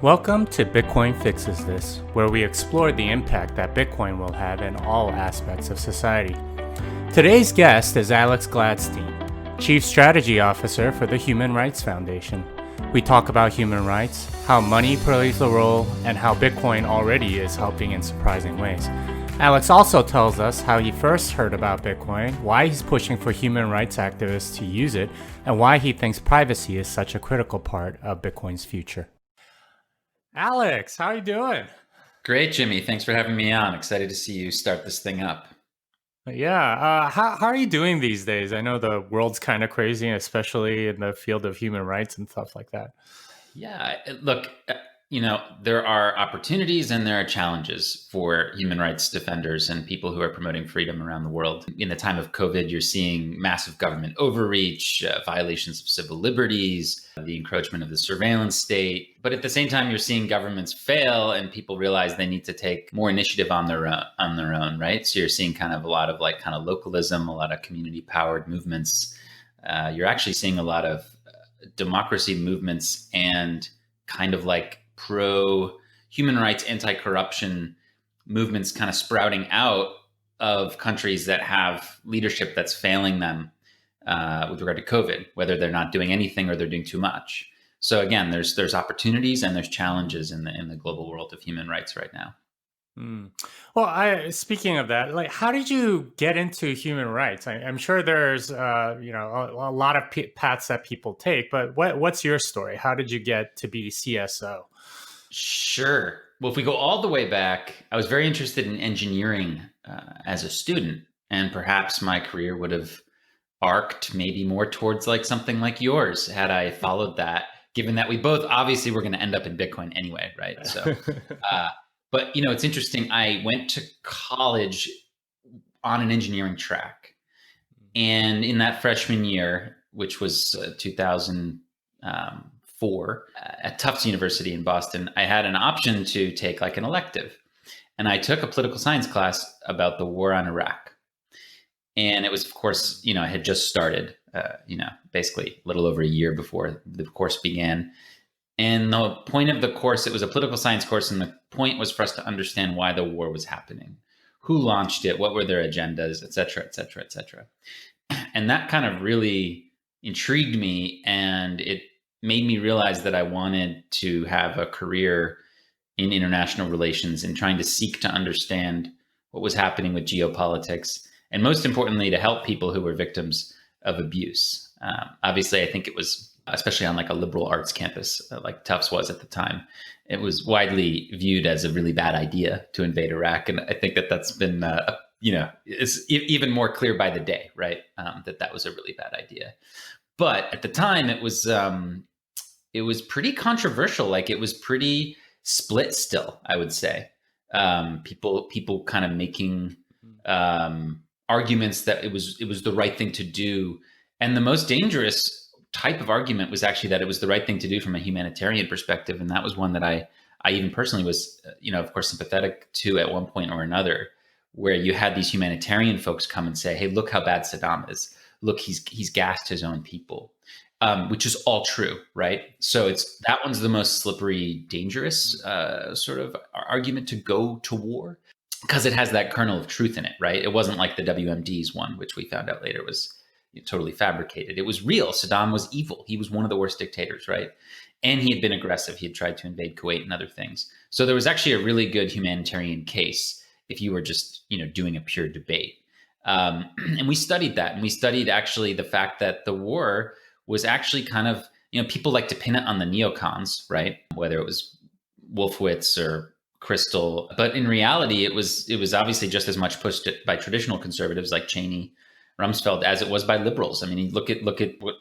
Welcome to Bitcoin Fixes This, where we explore the impact that Bitcoin will have in all aspects of society. Today's guest is Alex Gladstein, Chief Strategy Officer for the Human Rights Foundation. We talk about human rights, how money plays a role, and how Bitcoin already is helping in surprising ways. Alex also tells us how he first heard about Bitcoin, why he's pushing for human rights activists to use it, and why he thinks privacy is such a critical part of Bitcoin's future. Alex, how are you doing? Great, Jimmy. Thanks for having me on. Excited to see you start this thing up. Yeah, how are you doing these days? I know the world's kind of crazy, especially in the field of human rights and stuff like that. Yeah, look, there are opportunities and there are challenges for human rights defenders and people who are promoting freedom around the world. In the time of COVID, you're seeing massive government overreach, violations of civil liberties, the encroachment of the surveillance state. But at the same time, you're seeing governments fail and people realize they need to take more initiative on their own, right? So you're seeing kind of a lot of localism, a lot of community powered movements. You're actually seeing a lot of democracy movements and kind of like pro human rights, anti-corruption movements kind of sprouting out of countries that have leadership that's failing them with regard to COVID, whether they're not doing anything or they're doing too much. So again, there's opportunities and there's challenges in the global world of human rights right now. Well, speaking of that, how did you get into human rights? I'm sure there's, a lot of paths that people take, but what's your story? How did you get to be CSO? Sure. Well, if we go all the way back, I was very interested in engineering as a student, and perhaps my career would have arced maybe more towards like something like yours had I followed that, given that we both obviously were going to end up in Bitcoin anyway, right? So, but it's interesting. I went to college on an engineering track, and in that freshman year, which was 2004, at Tufts University in Boston, I had an option to take like an elective, and I took a political science class about the war on Iraq. And it was, of course, it had just started, basically a little over a year before the course began. And the point of the course, it was a political science course, and the point was for us to understand why the war was happening, who launched it, what were their agendas, et cetera, et cetera, et cetera. And that kind of really intrigued me, and it made me realize that I wanted to have a career in international relations and trying to seek to understand what was happening with geopolitics, and most importantly, to help people who were victims of abuse. Obviously, I think it was, especially on like a liberal arts campus like Tufts was at the time, it was widely viewed as a really bad idea to invade Iraq. And I think that that's been, it's even more clear by the day, right? That was a really bad idea. But at the time, it was pretty controversial. Like it was pretty split still, I would say. People kind of making arguments that it was the right thing to do. And the most dangerous type of argument was actually that it was the right thing to do from a humanitarian perspective. And that was one that I even personally was, of course, sympathetic to at one point or another, where you had these humanitarian folks come and say, hey, look how bad Saddam is. Look, he's gassed his own people, which is all true, right? So that one's the most slippery, dangerous sort of argument to go to war, because it has that kernel of truth in it, right? It wasn't like the WMD's one, which we found out later was totally fabricated. It was real. Saddam was evil. He was one of the worst dictators, right? And he had been aggressive. He had tried to invade Kuwait and other things. So there was actually a really good humanitarian case if you were just, doing a pure debate. And we studied that. And we studied actually the fact that the war was actually kind of, people like to pin it on the neocons, right? Whether it was Wolfowitz or Crystal. But in reality, it was obviously just as much pushed by traditional conservatives like Cheney, Rumsfeld, as it was by liberals. I mean, look at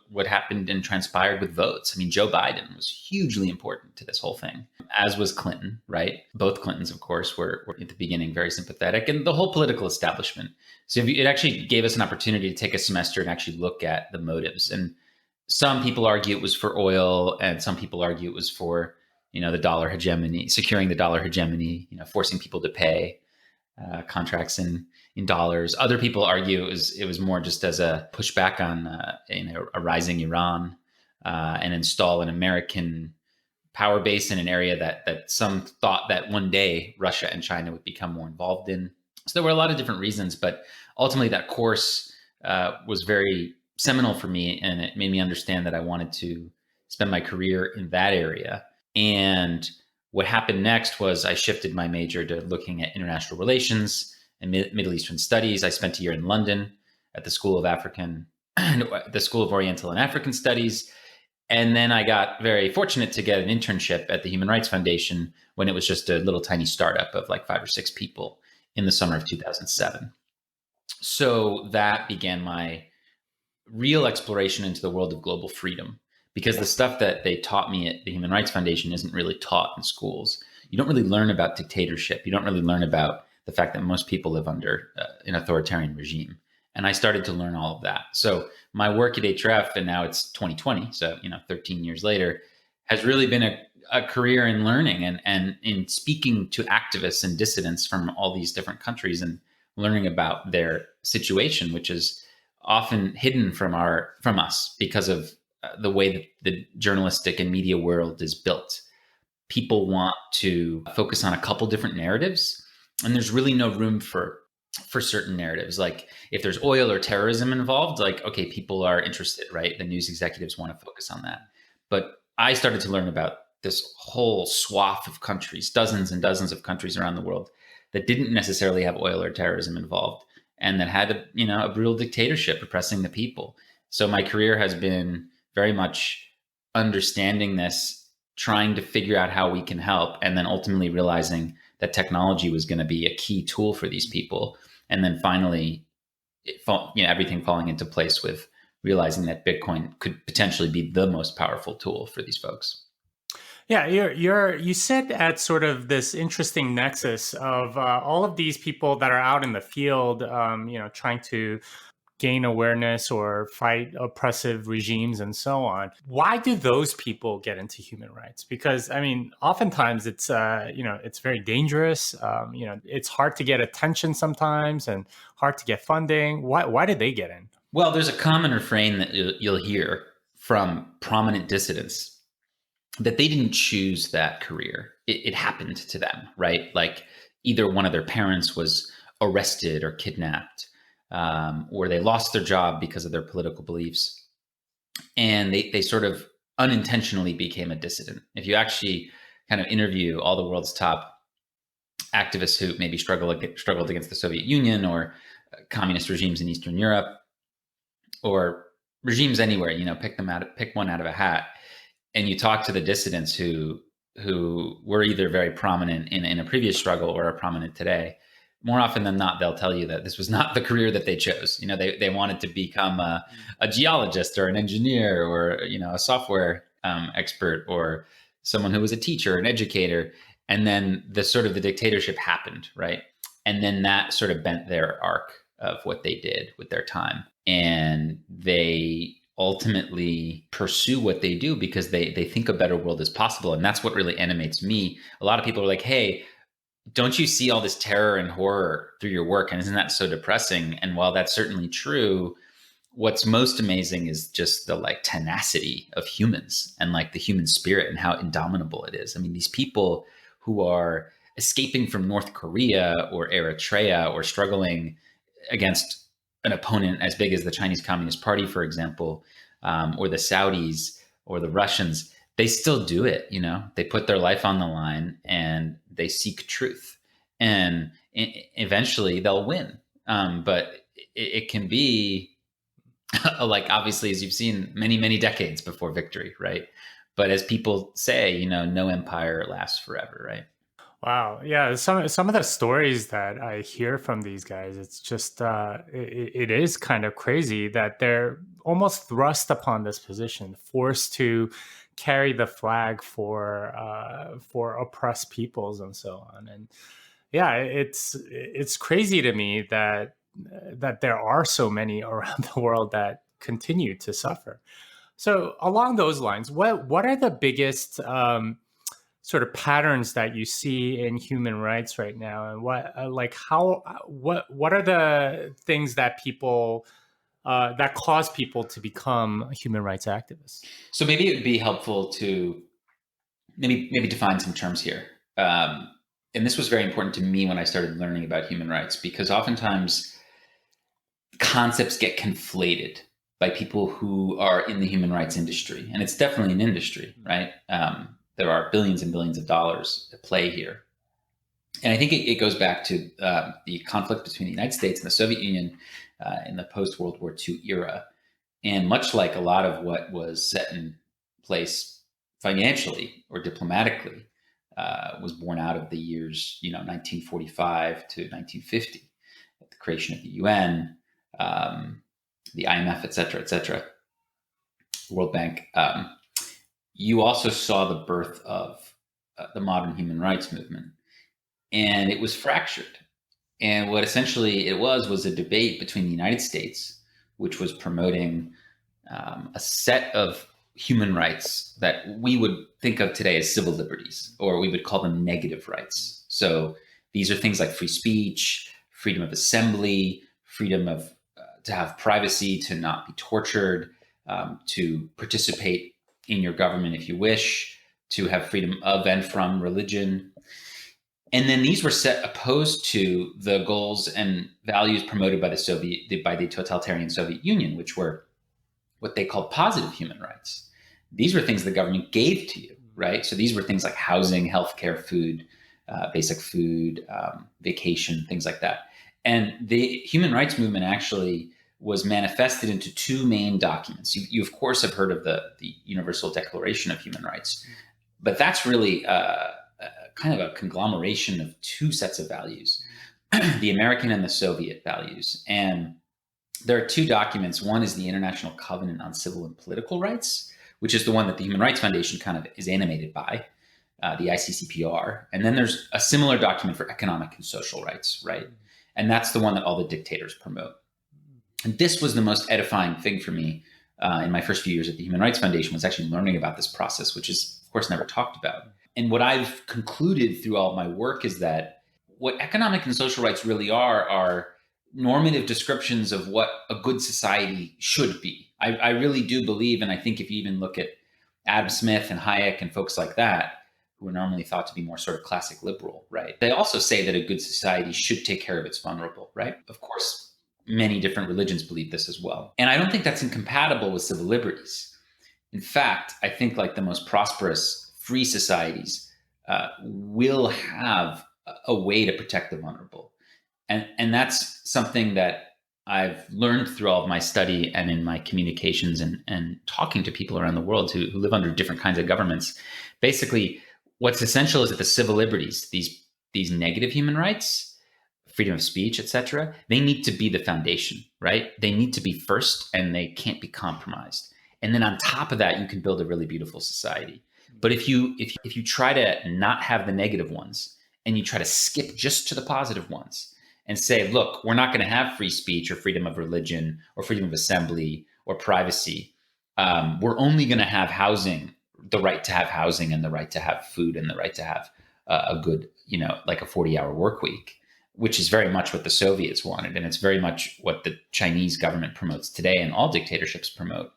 what happened and transpired with votes. I mean, Joe Biden was hugely important to this whole thing, as was Clinton, right? Both Clintons, of course, were at the beginning very sympathetic, and the whole political establishment. So it actually gave us an opportunity to take a semester and actually look at the motives. And some people argue it was for oil, and some people argue it was for, the dollar hegemony, securing the dollar hegemony, forcing people to pay contracts in dollars. Other people argue it was more just as a pushback on a rising Iran, and install an American power base in an area that some thought that one day Russia and China would become more involved in. So there were a lot of different reasons, but ultimately that course was very seminal for me, and it made me understand that I wanted to spend my career in that area. And what happened next was I shifted my major to looking at international relations and Middle Eastern studies. I spent a year in London at the the School of Oriental and African Studies. And then I got very fortunate to get an internship at the Human Rights Foundation when it was just a little tiny startup of like 5 or 6 people in the summer of 2007. So that began my real exploration into the world of global freedom, because the stuff that they taught me at the Human Rights Foundation isn't really taught in schools. You don't really learn about dictatorship. You don't really learn about the fact that most people live under an authoritarian regime. And I started to learn all of that. So my work at HRF, and now it's 2020, so 13 years later, has really been a career in learning and in speaking to activists and dissidents from all these different countries and learning about their situation, which is often hidden from us because of the way that the journalistic and media world is built. People want to focus on a couple different narratives, and there's really no room for certain narratives. Like if there's oil or terrorism involved, like, okay, people are interested, right? The news executives want to focus on that. But I started to learn about this whole swath of countries, dozens and dozens of countries around the world that didn't necessarily have oil or terrorism involved, and that had a brutal dictatorship oppressing the people. So my career has been very much understanding this, trying to figure out how we can help, and then ultimately realizing that technology was going to be a key tool for these people. And then finally, everything falling into place with realizing that Bitcoin could potentially be the most powerful tool for these folks. Yeah, you sit at sort of this interesting nexus of all of these people that are out in the field, trying to gain awareness or fight oppressive regimes and so on. Why do those people get into human rights? Because I mean, oftentimes it's it's very dangerous. It's hard to get attention sometimes and hard to get funding. Why did they get in? Well, there's a common refrain that you'll hear from prominent dissidents, that they didn't choose that career. It happened to them, right? Like either one of their parents was arrested or kidnapped, or they lost their job because of their political beliefs. And they sort of unintentionally became a dissident. If you actually kind of interview all the world's top activists who maybe struggled against the Soviet Union or communist regimes in Eastern Europe or regimes anywhere, pick one out of a hat, and you talk to the dissidents who were either very prominent in a previous struggle or are prominent today, more often than not, they'll tell you that this was not the career that they chose. They wanted to become a geologist or an engineer or, a software expert or someone who was a teacher, an educator. And then the dictatorship happened, right? And then that sort of bent their arc of what they did with their time. And they ultimately pursue what they do because they think a better world is possible. And that's what really animates me. A lot of people are like, hey, don't you see all this terror and horror through your work? And isn't that so depressing? And while that's certainly true, what's most amazing is just the tenacity of humans and the human spirit and how indomitable it is. I mean, these people who are escaping from North Korea or Eritrea or struggling against an opponent as big as the Chinese Communist Party, for example, or the Saudis or the Russians, they still do it. They put their life on the line and they seek truth, and eventually they'll win. But it can be obviously, as you've seen, many, many decades before victory, right? But as people say, no empire lasts forever, right? Wow. Yeah. Some of the stories that I hear from these guys, it's just it is kind of crazy that they're almost thrust upon this position, forced to carry the flag for oppressed peoples and so on. And yeah, it's crazy to me that there are so many around the world that continue to suffer. So along those lines, what are the biggest sort of patterns that you see in human rights right now, and what are the things that people that cause people to become human rights activists? So maybe it would be helpful to maybe define some terms here. And this was very important to me when I started learning about human rights, because oftentimes concepts get conflated by people who are in the human rights industry. And it's definitely an industry, right? There are billions and billions of dollars at play here. And I think it goes back to the conflict between the United States and the Soviet Union in the post-World War II era. And much like a lot of what was set in place financially or diplomatically was born out of the years, 1945 to 1950, the creation of the UN, the IMF, et cetera, the World Bank. You also saw the birth of the modern human rights movement, and it was fractured. And what essentially it was a debate between the United States, which was promoting a set of human rights that we would think of today as civil liberties, or we would call them negative rights. So these are things like free speech, freedom of assembly, freedom of to have privacy, to not be tortured, to participate in your government if you wish, to have freedom of and from religion. And then these were set opposed to the goals and values promoted by the totalitarian Soviet Union, which were what they called positive human rights. These were things the government gave to you, right? So these were things like housing, healthcare, food, basic food, vacation, things like that. And the human rights movement actually was manifested into two main documents. You of course have heard of the Universal Declaration of Human Rights, but that's really kind of a conglomeration of two sets of values, the American and the Soviet values. And there are two documents. One is the International Covenant on Civil and Political Rights, which is the one that the Human Rights Foundation kind of is animated by, the ICCPR. And then there's a similar document for economic and social rights, right? And that's the one that all the dictators promote. And this was the most edifying thing for me in my first few years at the Human Rights Foundation, was actually learning about this process, which is, of course, never talked about. And what I've concluded through all of my work is that what economic and social rights really are normative descriptions of what a good society should be. I really do believe, and I think if you even look at Adam Smith and Hayek and folks like that, who are normally thought to be more sort of classic liberal, right? They also say that a good society should take care of its vulnerable, right? Of course, many different religions believe this as well. And I don't think that's incompatible with civil liberties. In fact, I think like the most prosperous free societies will have a way to protect the vulnerable. And that's something that I've learned through all of my study and in my communications and talking to people around the world who live under different kinds of governments. Basically, what's essential is that the civil liberties, these negative human rights, freedom of speech, etc., they need to be the foundation, right? They need to be first, and they can't be compromised. And then on top of that, you can build a really beautiful society. But if you try to not have the negative ones, and you try to skip just to the positive ones, and say, look, we're not going to have free speech or freedom of religion or freedom of assembly or privacy. We're only going to have housing, the right to have housing and the right to have food and the right to have a good, like a 40-hour work week, which is very much what the Soviets wanted. And it's very much what the Chinese government promotes today and all dictatorships promote.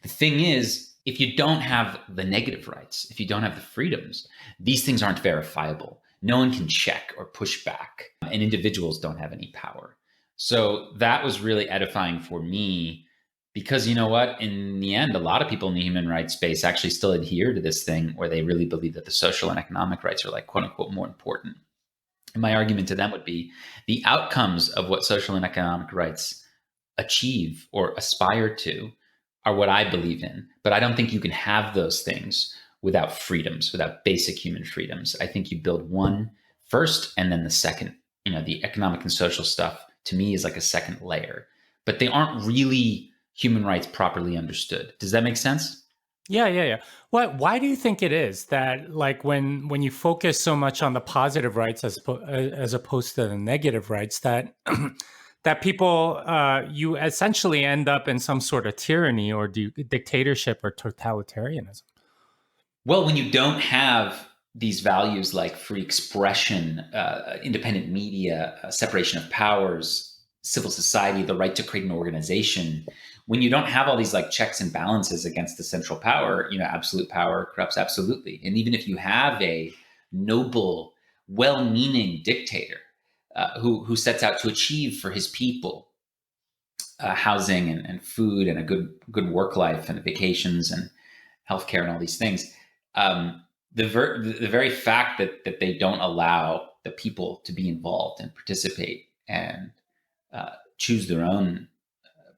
The thing is, if you don't have the negative rights, if you don't have the freedoms, these things aren't verifiable. No one can check or push back, and individuals don't have any power. So that was really edifying for me, because you know what? In the end, a lot of people in the human rights space actually still adhere to this thing where they really believe that the social and economic rights are like, quote unquote, more important. And my argument to them would be the outcomes of what social and economic rights achieve or aspire to are what I believe in. But I don't think you can have those things without freedoms, without basic human freedoms. I think you build one first and then the second. The economic and social stuff to me is like a second layer, but they aren't really human rights properly understood. Does that make sense? Yeah. Why do you think it is that, like, when you focus so much on the positive rights as opposed to the negative rights, that that people, you essentially end up in some sort of tyranny or dictatorship or totalitarianism? Well, when you don't have these values like free expression, independent media, separation of powers, civil society, the right to create an organization, when you don't have all these like checks and balances against the central power, absolute power corrupts absolutely. And even if you have a noble, well-meaning dictator who sets out to achieve for his people housing and food and a good work life and vacations and healthcare and all these things, the very fact that they don't allow the people to be involved and participate and choose their own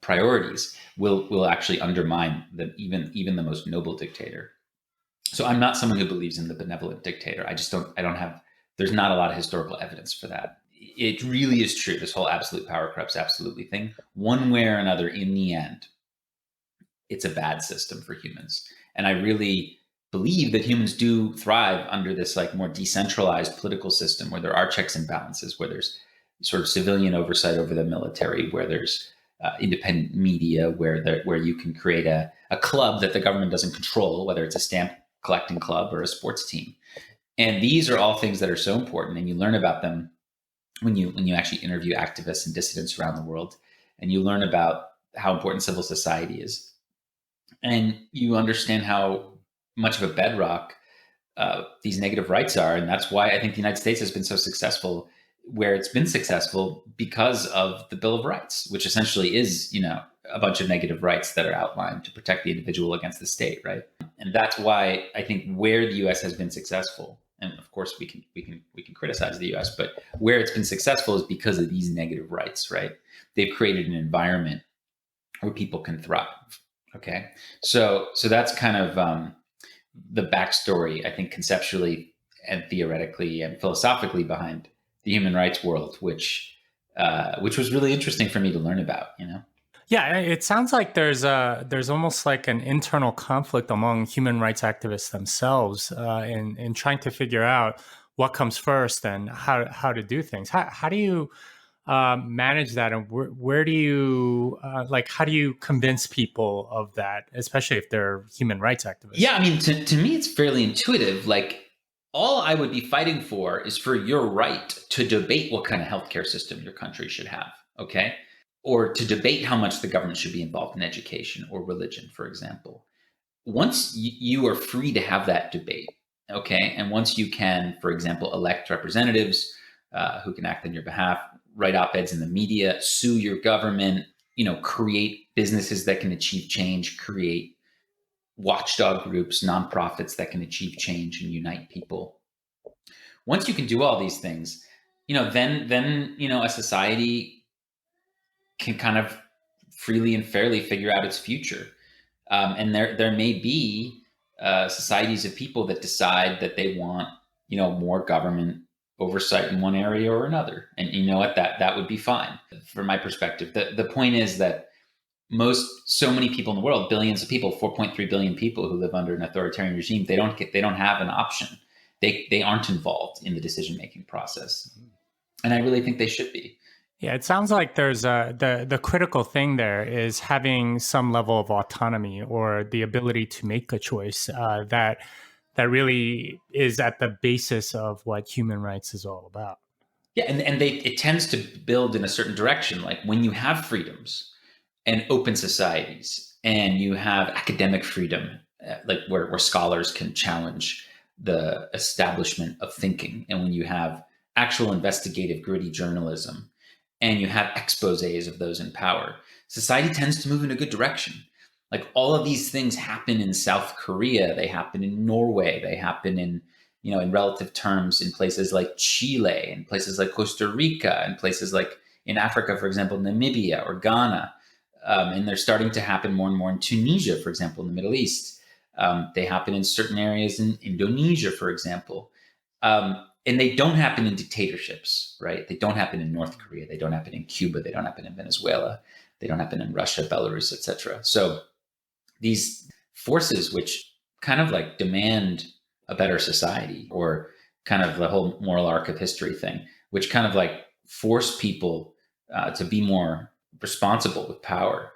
priorities will actually undermine even the most noble dictator. So I'm not someone who believes in the benevolent dictator. I don't have, there's not a lot of historical evidence for that. It really is true, this whole absolute power corrupts absolutely thing. One way or another, in the end, it's a bad system for humans. And I really believe that humans do thrive under this like more decentralized political system where there are checks and balances, where there's sort of civilian oversight over the military, where there's independent media, where you can create a club that the government doesn't control, whether it's a stamp collecting club or a sports team. And these are all things that are so important, and you learn about them when you actually interview activists and dissidents around the world, and you learn about how important civil society is, and you understand how much of a bedrock these negative rights are. And that's why I think the United States has been so successful where it's been successful, because of the Bill of Rights, which essentially is, a bunch of negative rights that are outlined to protect the individual against the state, right? And that's why I think where the U.S. has been successful, and of course we can criticize the U.S., but where it's been successful is because of these negative rights, right? They've created an environment where people can thrive. Okay, so that's kind of the backstory, I think, conceptually and theoretically and philosophically behind the human rights world, which was really interesting for me to learn about. Yeah, it sounds like there's almost like an internal conflict among human rights activists themselves in trying to figure out what comes first and how to do things. How do you manage that, and where do you how do you convince people of that, especially if they're human rights activists? Yeah, I mean, to me, it's fairly intuitive. Like, all I would be fighting for is for your right to debate what kind of healthcare system your country should have, okay? Or to debate how much the government should be involved in education or religion, for example. Once you are free to have that debate, okay, and once you can, for example, elect representatives who can act on your behalf, write op-eds in the media, sue your government, create businesses that can achieve change, create watchdog groups, nonprofits that can achieve change and unite people. Once you can do all these things, then a society can kind of freely and fairly figure out its future. And there may be societies of people that decide that they want, more government oversight in one area or another. And you know what, that would be fine from my perspective. The point is that so many people in the world, billions of people, 4.3 billion people who live under an authoritarian regime, they don't have an option. They aren't involved in the decision-making process. And I really think they should be. Yeah, it sounds like there's the critical thing there is having some level of autonomy or the ability to make a choice that really is at the basis of what human rights is all about. Yeah, and it tends to build in a certain direction. Like, when you have freedoms and open societies, and you have academic freedom, like where scholars can challenge the establishment of thinking, and when you have actual investigative, gritty journalism, and you have exposés of those in power, society tends to move in a good direction. Like, all of these things happen in South Korea, they happen in Norway, they happen in relative terms in places like Chile, in places like Costa Rica, in places like in Africa, for example, Namibia or Ghana. And they're starting to happen more and more in Tunisia, for example, in the Middle East. They happen in certain areas in Indonesia, for example. And they don't happen in dictatorships, right? They don't happen in North Korea. They don't happen in Cuba. They don't happen in Venezuela. They don't happen in Russia, Belarus, etc. So these forces, which kind of like demand a better society, or kind of the whole moral arc of history thing, which kind of like force people to be more responsible with power,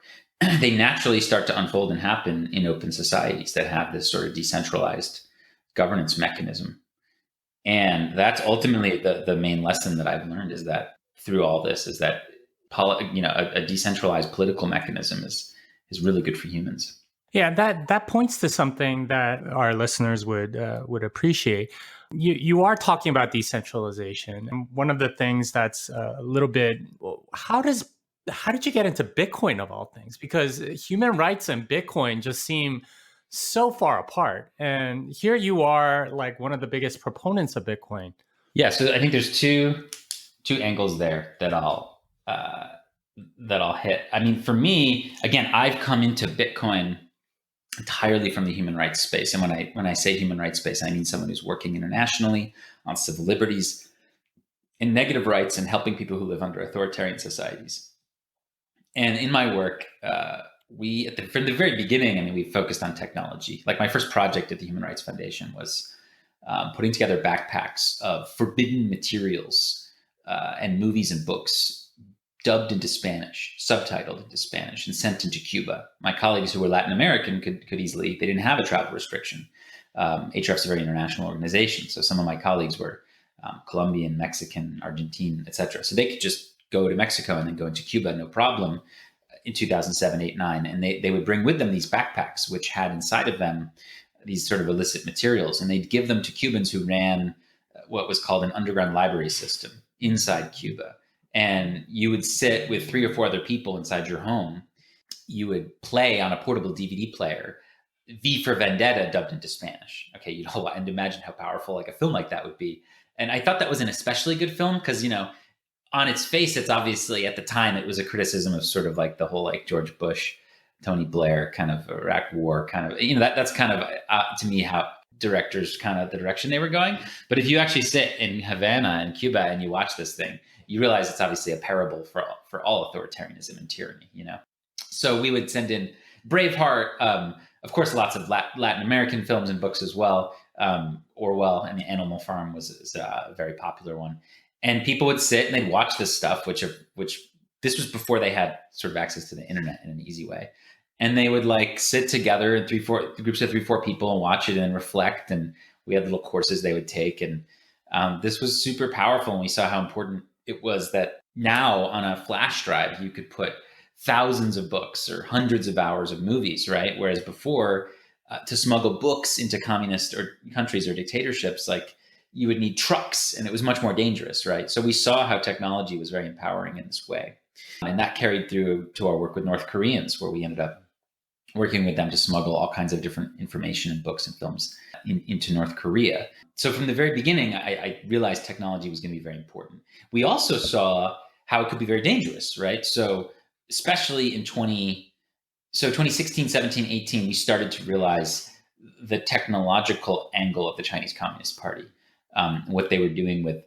they naturally start to unfold and happen in open societies that have this sort of decentralized governance mechanism. And that's ultimately the main lesson that I've learned, is that through all this, is that a decentralized political mechanism is is really good for humans. Yeah, that points to something that our listeners would appreciate. You are talking about decentralization, and one of the things that's a little bit, well, how did you get into Bitcoin of all things? Because human rights and Bitcoin just seem so far apart, and here you are, like one of the biggest proponents of Bitcoin. Yeah, so I think there's two angles there that I'll hit. I mean, for me, again, I've come into Bitcoin entirely from the human rights space. And when I say human rights space, I mean someone who's working internationally on civil liberties and negative rights and helping people who live under authoritarian societies. And in my work, from the very beginning, I mean, we focused on technology. Like my first project at the Human Rights Foundation was putting together backpacks of forbidden materials and movies and books dubbed into Spanish, subtitled into Spanish, and sent into Cuba. My colleagues who were Latin American could easily, they didn't have a travel restriction. HRF's a very international organization. So some of my colleagues were Colombian, Mexican, Argentine, etc. So they could just go to Mexico and then go into Cuba, no problem, in 2007, 8, 9. And they would bring with them these backpacks, which had inside of them these sort of illicit materials. And they'd give them to Cubans who ran what was called an underground library system inside Cuba. And you would sit with 3 or 4 other people inside your home. You would play on a portable DVD player, V for Vendetta dubbed into Spanish. Okay, you know, and imagine how powerful like a film like that would be. And I thought that was an especially good film because, you know, on its face, it's obviously at the time it was a criticism of sort of like the whole like George Bush, Tony Blair kind of Iraq war kind of, you know, that's kind of to me how directors kind of the direction they were going. But if you actually sit in Havana and Cuba and you watch this thing, you realize it's obviously a parable for all authoritarianism and tyranny, you know? So we would send in Braveheart, of course, lots of Latin American films and books as well. Orwell and the Animal Farm was a very popular one. And people would sit and they'd watch this stuff, which this was before they had sort of access to the internet in an easy way. And they would like sit together in groups of 3-4 people and watch it and reflect. And we had little courses they would take. And this was super powerful. And we saw how important it was that now on a flash drive, you could put thousands of books or hundreds of hours of movies, right? Whereas before, to smuggle books into communist or countries or dictatorships, like you would need trucks and it was much more dangerous, right? So we saw how technology was very empowering in this way. And that carried through to our work with North Koreans, where we ended up working with them to smuggle all kinds of different information and books and films into North Korea. So from the very beginning, I realized technology was going to be very important. We also saw how it could be very dangerous, right? So especially in 2016, 17, 18, we started to realize the technological angle of the Chinese Communist Party, what they were doing with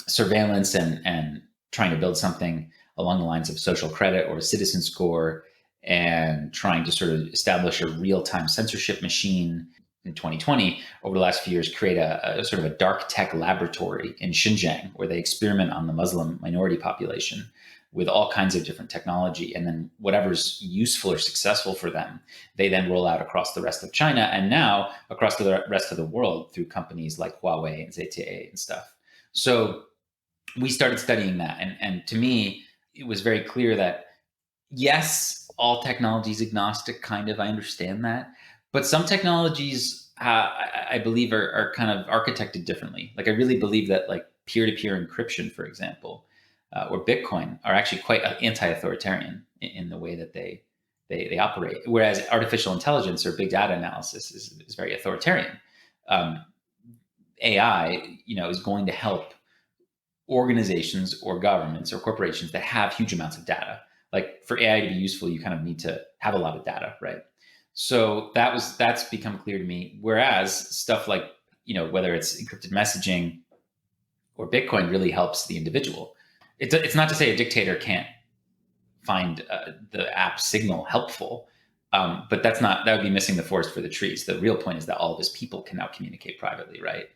surveillance and trying to build something along the lines of social credit or a citizen score, and trying to sort of establish a real-time censorship machine in 2020, over the last few years, create a sort of a dark tech laboratory in Xinjiang, where they experiment on the Muslim minority population with all kinds of different technology. And then whatever's useful or successful for them, they then roll out across the rest of China and now across the rest of the world through companies like Huawei and ZTE and stuff. So we started studying that. And to me, it was very clear that, yes, all technology is agnostic, kind of, I understand that. But some technologies, I believe, are kind of architected differently. Like I really believe that like peer-to-peer encryption, for example, or Bitcoin are actually quite anti-authoritarian in the way that they operate. Whereas artificial intelligence or big data analysis is very authoritarian. AI, is going to help organizations or governments or corporations that have huge amounts of data. Like for AI to be useful, you kind of need to have a lot of data, right? So that's become clear to me. Whereas stuff like, whether it's encrypted messaging or Bitcoin really helps the individual. It's not to say a dictator can't find the app signal helpful, but that would be missing the forest for the trees. The real point is that all of his people can now communicate privately, right?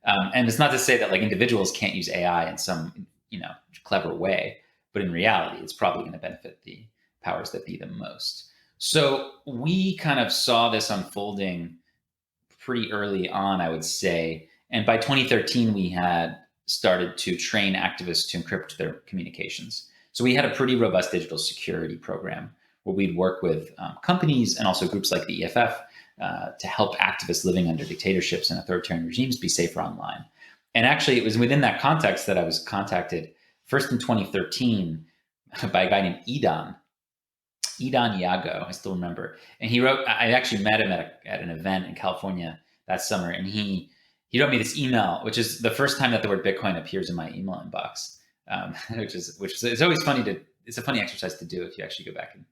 And it's not to say that like individuals can't use AI in some, clever way, but in reality, it's probably going to benefit the powers that be the most. So we kind of saw this unfolding pretty early on, I would say. And by 2013, we had started to train activists to encrypt their communications. So we had a pretty robust digital security program where we'd work with companies and also groups like the EFF to help activists living under dictatorships and authoritarian regimes be safer online. And actually, it was within that context that I was contacted first in 2013 by a guy named Idan Iago, I still remember. And he wrote, I actually met him at an event in California that summer. And he wrote me this email, which is the first time that the word Bitcoin appears in my email inbox, which is it's always funny it's a funny exercise to do if you actually go back and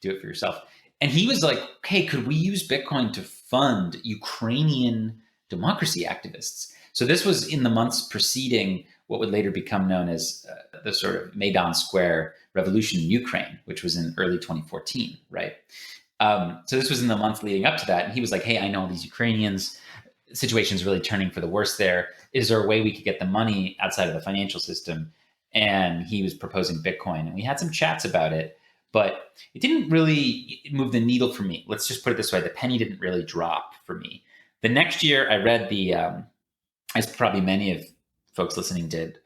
do it for yourself. And he was like, hey, could we use Bitcoin to fund Ukrainian democracy activists? So this was in the months preceding what would later become known as the sort of Maidan Square revolution in Ukraine, which was in early 2014, right? So this was in the months leading up to that. And he was like, hey, I know all these Ukrainians, situation's really turning for the worse there. Is there a way we could get the money outside of the financial system? And he was proposing Bitcoin. And we had some chats about it, but it didn't really move the needle for me. Let's just put it this way. The penny didn't really drop for me. The next year I read as probably many of folks listening did,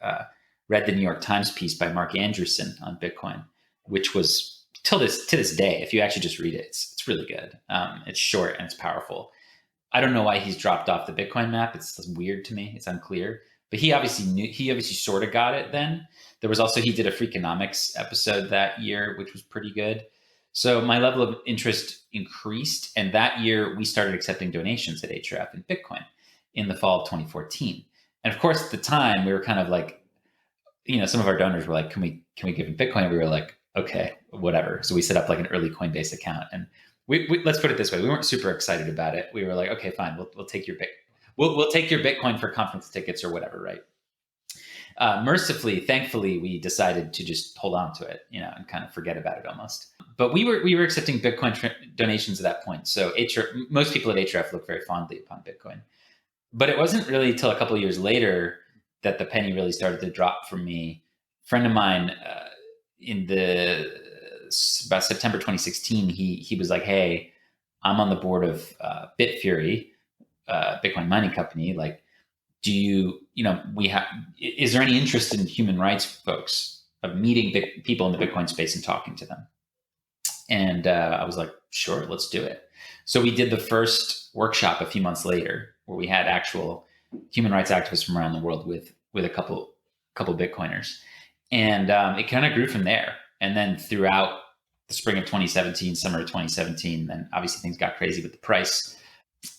read the New York Times piece by Mark Andreessen on Bitcoin, which was to this day, if you actually just read it, it's really good. It's short and it's powerful. I don't know why he's dropped off the Bitcoin map. It's weird to me. It's unclear. But he obviously sort of got it then. There was also, he did a Freakonomics episode that year, which was pretty good. So my level of interest increased. And that year we started accepting donations at Href in Bitcoin in the fall of 2014. And of course, at the time we were kind of like, some of our donors were like, can we give in Bitcoin? We were like, okay, whatever. So we set up like an early Coinbase account, and we let's put it this way. We weren't super excited about it. We were like, okay, fine. We'll take your we'll take your Bitcoin for conference tickets or whatever. Right. Mercifully, thankfully, we decided to just hold on to it, and kind of forget about it almost. But we were accepting Bitcoin donations at that point. So most people at Href look very fondly upon Bitcoin. But it wasn't really until a couple of years later that the penny really started to drop for me. A friend of mine in about September 2016, he was like, hey, I'm on the board of Bitfury, Bitcoin mining company. Like, is there any interest in human rights folks of meeting people in the Bitcoin space and talking to them? And I was like, sure, let's do it. So we did the first workshop a few months later, where we had actual human rights activists from around the world with a couple Bitcoiners. And it kind of grew from there. And then throughout the spring of 2017, summer of 2017, then obviously things got crazy with the price,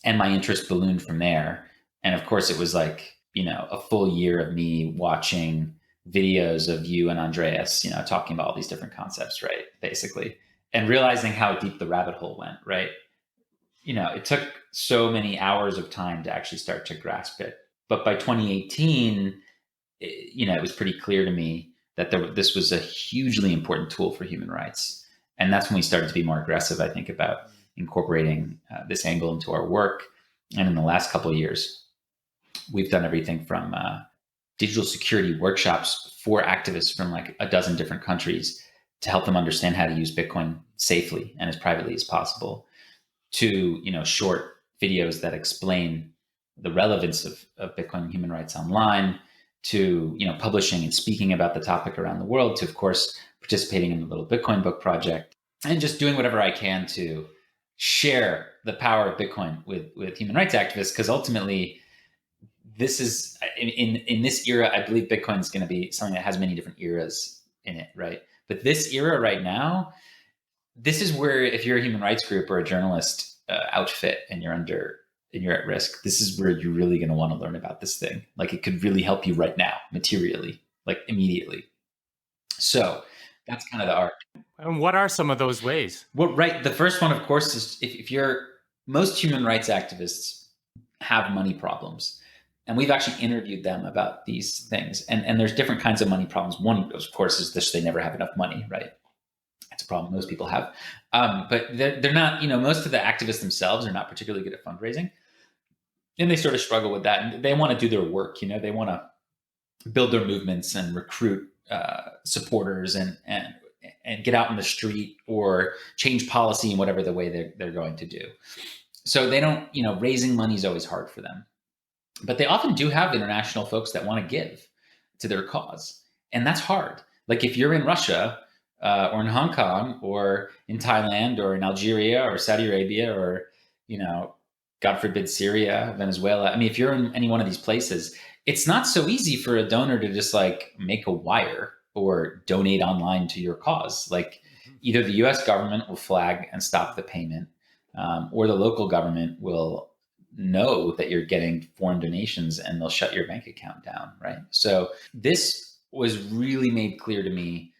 and my interest ballooned from there. And of course it was like, a full year of me watching videos of you and Andreas, talking about all these different concepts, right? Basically. And realizing how deep the rabbit hole went, right? It took so many hours of time to actually start to grasp it. But by 2018, it was pretty clear to me that this was a hugely important tool for human rights. And that's when we started to be more aggressive, I think, about incorporating this angle into our work. And in the last couple of years, we've done everything from digital security workshops for activists from like a dozen different countries to help them understand how to use Bitcoin safely and as privately as possible, to short videos that explain the relevance of Bitcoin and human rights online, to publishing and speaking about the topic around the world, to of course participating in the Little Bitcoin Book project, and just doing whatever I can to share the power of Bitcoin with human rights activists. Because ultimately, this is in this era, I believe Bitcoin is going to be something that has many different eras in it, right? But this era right now, this is where, if you're a human rights group or a journalist outfit and you're at risk, this is where you're really going to want to learn about this thing. Like, it could really help you right now, materially, like immediately. So that's kind of the arc. And what are some of those ways? Well, right. The first one, of course, is if most human rights activists have money problems. And we've actually interviewed them about these things. And there's different kinds of money problems. One, of course, is this: they never have enough money, right? That's a problem most people have. But they're not, most of the activists themselves are not particularly good at fundraising. And they sort of struggle with that. And they want to do their work, they want to build their movements and recruit supporters and get out in the street or change policy in whatever the way they're going to do. So they don't, raising money is always hard for them. But they often do have international folks that want to give to their cause. And that's hard. Like, if you're in Russia, or in Hong Kong, or in Thailand, or in Algeria, or Saudi Arabia, or, God forbid, Syria, Venezuela. I mean, if you're in any one of these places, it's not so easy for a donor to just like make a wire or donate online to your cause. Like, either the US government will flag and stop the payment, or the local government will know that you're getting foreign donations and they'll shut your bank account down, right? So this was really made clear to me,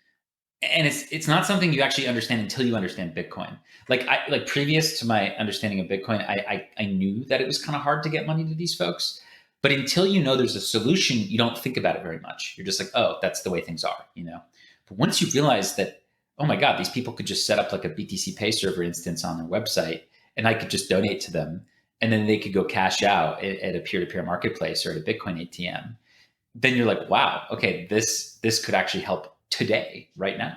and it's not something you actually understand until you understand Bitcoin. Like previous to my understanding of Bitcoin, I knew that it was kind of hard to get money to these folks, but until you know there's a solution, you don't think about it very much. You're just like, oh, that's the way things are, But once you realize that, oh my God, these people could just set up like a BTC Pay server instance on their website, and I could just donate to them, and then they could go cash out at a peer-to-peer marketplace or at a Bitcoin ATM. Then you're like, wow, okay, this could actually help today, right now.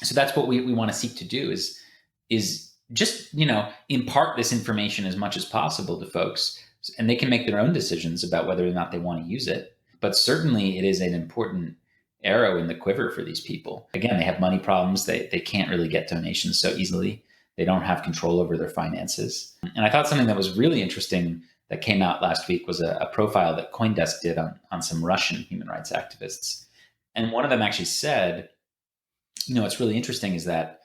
So that's what we want to seek to do is just, impart this information as much as possible to folks, and they can make their own decisions about whether or not they want to use it. But certainly it is an important arrow in the quiver for these people. Again, they have money problems. They can't really get donations so easily. They don't have control over their finances. And I thought something that was really interesting that came out last week was a profile that CoinDesk did on some Russian human rights activists. And one of them actually said, what's really interesting is that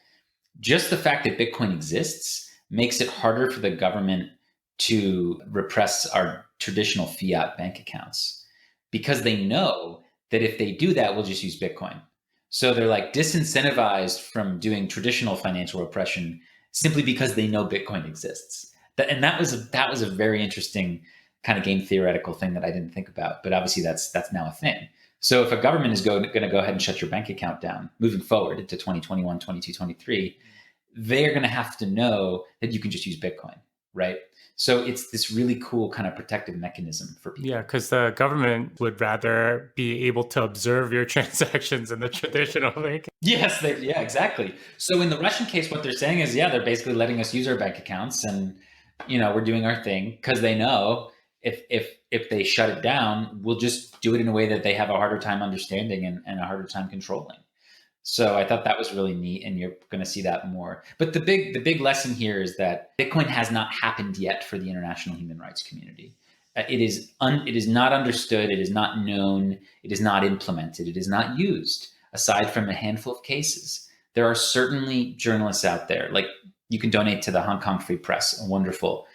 just the fact that Bitcoin exists makes it harder for the government to repress our traditional fiat bank accounts, because they know that if they do that, we'll just use Bitcoin. So they're like disincentivized from doing traditional financial repression simply because they know Bitcoin exists. And that was a very interesting kind of game theoretical thing that I didn't think about. But obviously that's now a thing. So if a government is going to go ahead and shut your bank account down moving forward into 2021, 22, 23, they're going to have to know that you can just use Bitcoin, right? So it's this really cool kind of protective mechanism for people. Yeah, because the government would rather be able to observe your transactions in the traditional way. Yes, yeah, exactly. So in the Russian case, what they're saying is, they're basically letting us use our bank accounts, and we're doing our thing because they know if they shut it down, we'll just do it in a way that they have a harder time understanding and a harder time controlling. So I thought that was really neat, and you're going to see that more. But the big lesson here is that Bitcoin has not happened yet for the international human rights community. It is not understood. It is not known. It is not implemented. It is not used, aside from a handful of cases. There are certainly journalists out there, like you can donate to the Hong Kong Free Press, a wonderful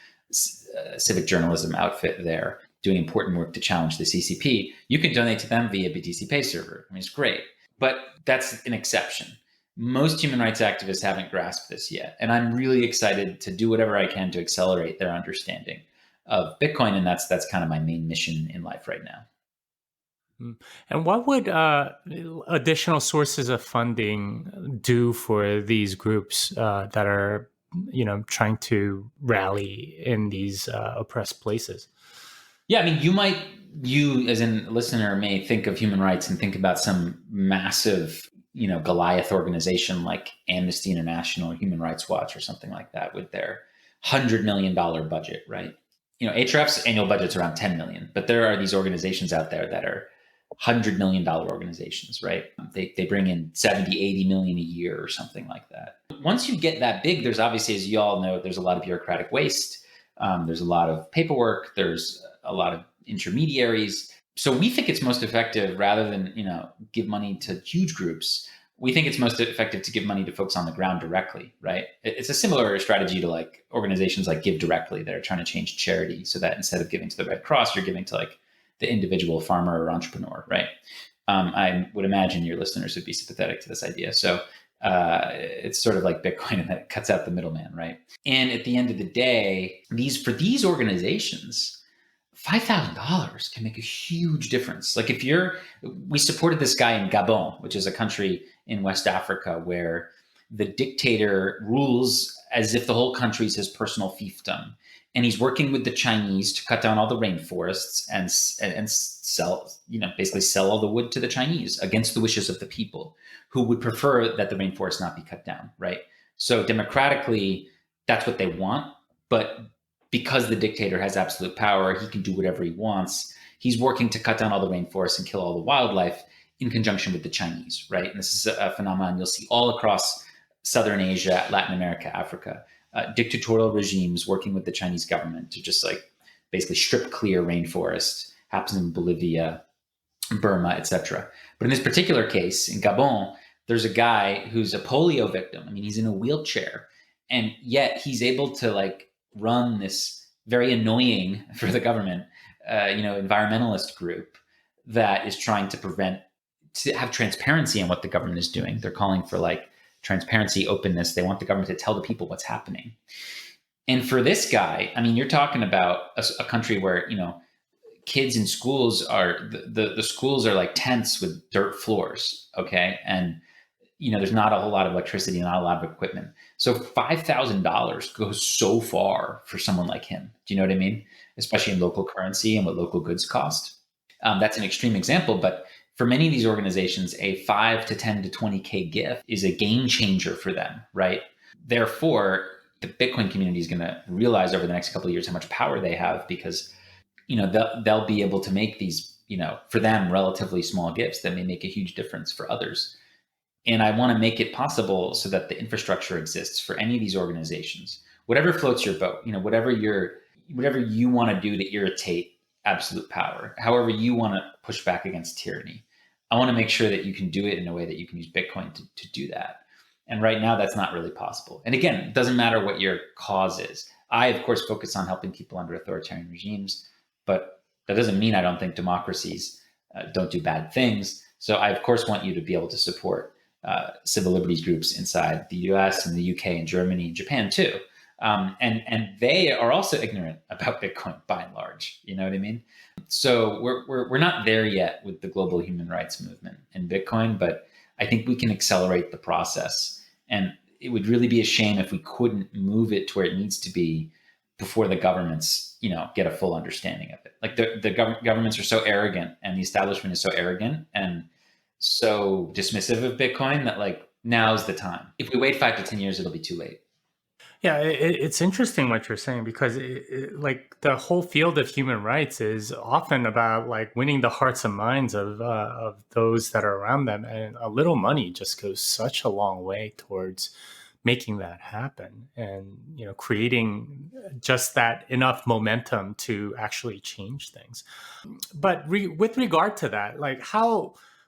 civic journalism outfit there, doing important work to challenge the CCP. You can donate to them via BTC Pay server. I mean, it's great. But that's an exception. Most human rights activists haven't grasped this yet. And I'm really excited to do whatever I can to accelerate their understanding of Bitcoin. And that's kind of my main mission in life right now. And what would additional sources of funding do for these groups that are, trying to rally in these oppressed places? Yeah, I mean, you as a listener may think of human rights and think about some massive, Goliath organization like Amnesty International or Human Rights Watch or something like that with their $100 million budget, right? Ahrefs annual budget's around 10 million, but there are these organizations out there that are $100 million organizations, right? They bring in 70, 80 million a year or something like that. Once you get that big, there's obviously, as you all know, there's a lot of bureaucratic waste. There's a lot of paperwork. There's a lot of intermediaries. So we think it's most effective, rather than, give money to huge groups, we think it's most effective to give money to folks on the ground directly, right? It's a similar strategy to like organizations like Give Directly that are trying to change charity, so that instead of giving to the Red Cross, you're giving to like the individual farmer or entrepreneur, right? I would imagine your listeners would be sympathetic to this idea. So it's sort of like Bitcoin, and that it cuts out the middleman, right? And at the end of the day, for these organizations, $5,000 can make a huge difference. Like we supported this guy in Gabon, which is a country in West Africa where the dictator rules as if the whole country is his personal fiefdom. And he's working with the Chinese to cut down all the rainforests and sell, basically sell all the wood to the Chinese against the wishes of the people who would prefer that the rainforest not be cut down, right? So democratically, that's what they want. But because the dictator has absolute power, he can do whatever he wants. He's working to cut down all the rainforests and kill all the wildlife in conjunction with the Chinese, right? And this is a phenomenon you'll see all across Southern Asia, Latin America, Africa. Dictatorial regimes working with the Chinese government to just like basically strip clear rainforest. Happens in Bolivia, Burma, etc. But in this particular case, in Gabon, there's a guy who's a polio victim. I mean, he's in a wheelchair, and yet he's able to like run this very annoying for the government, environmentalist group that is trying to have transparency in what the government is doing. They're calling for like transparency, openness. They want the government to tell the people what's happening. And for this guy, I mean, you're talking about a country where, kids in schools are, the schools are like tents with dirt floors. Okay. And, there's not a whole lot of electricity, not a lot of equipment. So $5,000 goes so far for someone like him. Do you know what I mean? Especially in local currency and what local goods cost. That's an extreme example, but for many of these organizations, a 5 to 10 to 20K gift is a game changer for them, right? Therefore, the Bitcoin community is going to realize over the next couple of years how much power they have because, they'll be able to make these, for them, relatively small gifts that may make a huge difference for others. And I want to make it possible so that the infrastructure exists for any of these organizations, whatever floats your boat, whatever you want to do to irritate absolute power, however you want to push back against tyranny. I want to make sure that you can do it in a way that you can use Bitcoin to do that. And right now that's not really possible. And again, it doesn't matter what your cause is. I, of course, focus on helping people under authoritarian regimes, but that doesn't mean I don't think democracies don't do bad things. So I, of course, want you to be able to support civil liberties groups inside the US and the UK and Germany and Japan too. And they are also ignorant about Bitcoin by and large. You know what I mean? So we're not there yet with the global human rights movement in Bitcoin, but I think we can accelerate the process. And it would really be a shame if we couldn't move it to where it needs to be before the governments, get a full understanding of it. Like the governments are so arrogant and the establishment is so arrogant and so dismissive of Bitcoin that like now's the time. If we wait 5 to 10 years, it'll be too late. Yeah, it's interesting what you're saying because like the whole field of human rights is often about like winning the hearts and minds of those that are around them, and a little money just goes such a long way towards making that happen, and creating just that enough momentum to actually change things. But with regard to that, like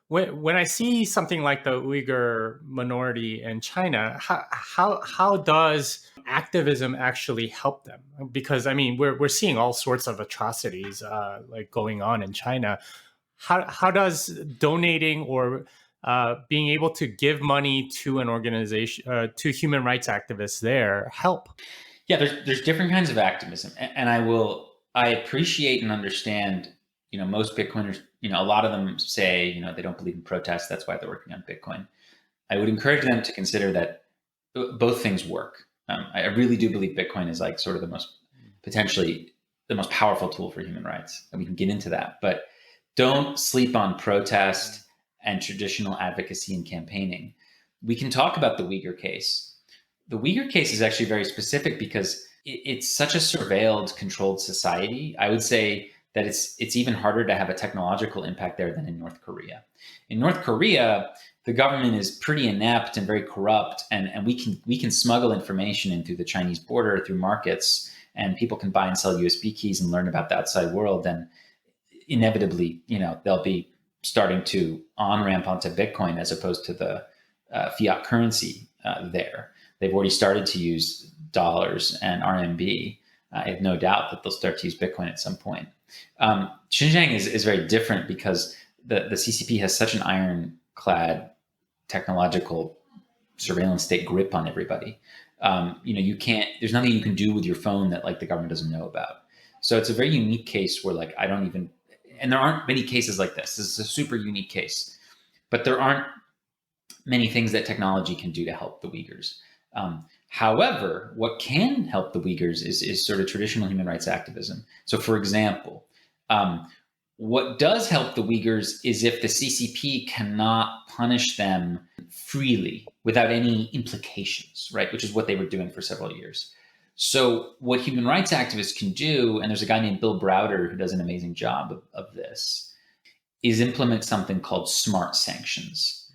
when I see something like the Uyghur minority in China, how does activism actually help them? Because I mean, we're seeing all sorts of atrocities like going on in China. How does donating or being able to give money to an organization, to human rights activists there help? Yeah, there's different kinds of activism, and I appreciate and understand. Most Bitcoiners, a lot of them say, they don't believe in protests. That's why they're working on Bitcoin. I would encourage them to consider that both things work. I really do believe Bitcoin is like sort of potentially the most powerful tool for human rights, and we can get into that. But don't sleep on protest and traditional advocacy and campaigning. We can talk about the Uyghur case. The Uyghur case is actually very specific because it's such a surveilled, controlled society. I would say that it's even harder to have a technological impact there than in North Korea. In North Korea, the government is pretty inept and very corrupt, and we can smuggle information in through the Chinese border, through markets, and people can buy and sell USB keys and learn about the outside world. And inevitably, they'll be starting to on-ramp onto Bitcoin as opposed to the fiat currency there. They've already started to use dollars and RMB. I have no doubt that they'll start to use Bitcoin at some point. Xinjiang is very different because the CCP has such an ironclad technological surveillance state grip on everybody. There's nothing you can do with your phone that like the government doesn't know about. So it's a very unique case where like and there aren't many cases like this. This is a super unique case, but there aren't many things that technology can do to help the Uyghurs. However, what can help the Uyghurs is sort of traditional human rights activism. So for example, what does help the Uyghurs is if the CCP cannot punish them freely without any implications, right? Which is what they were doing for several years. So what human rights activists can do, and there's a guy named Bill Browder who does an amazing job of this, is implement something called smart sanctions.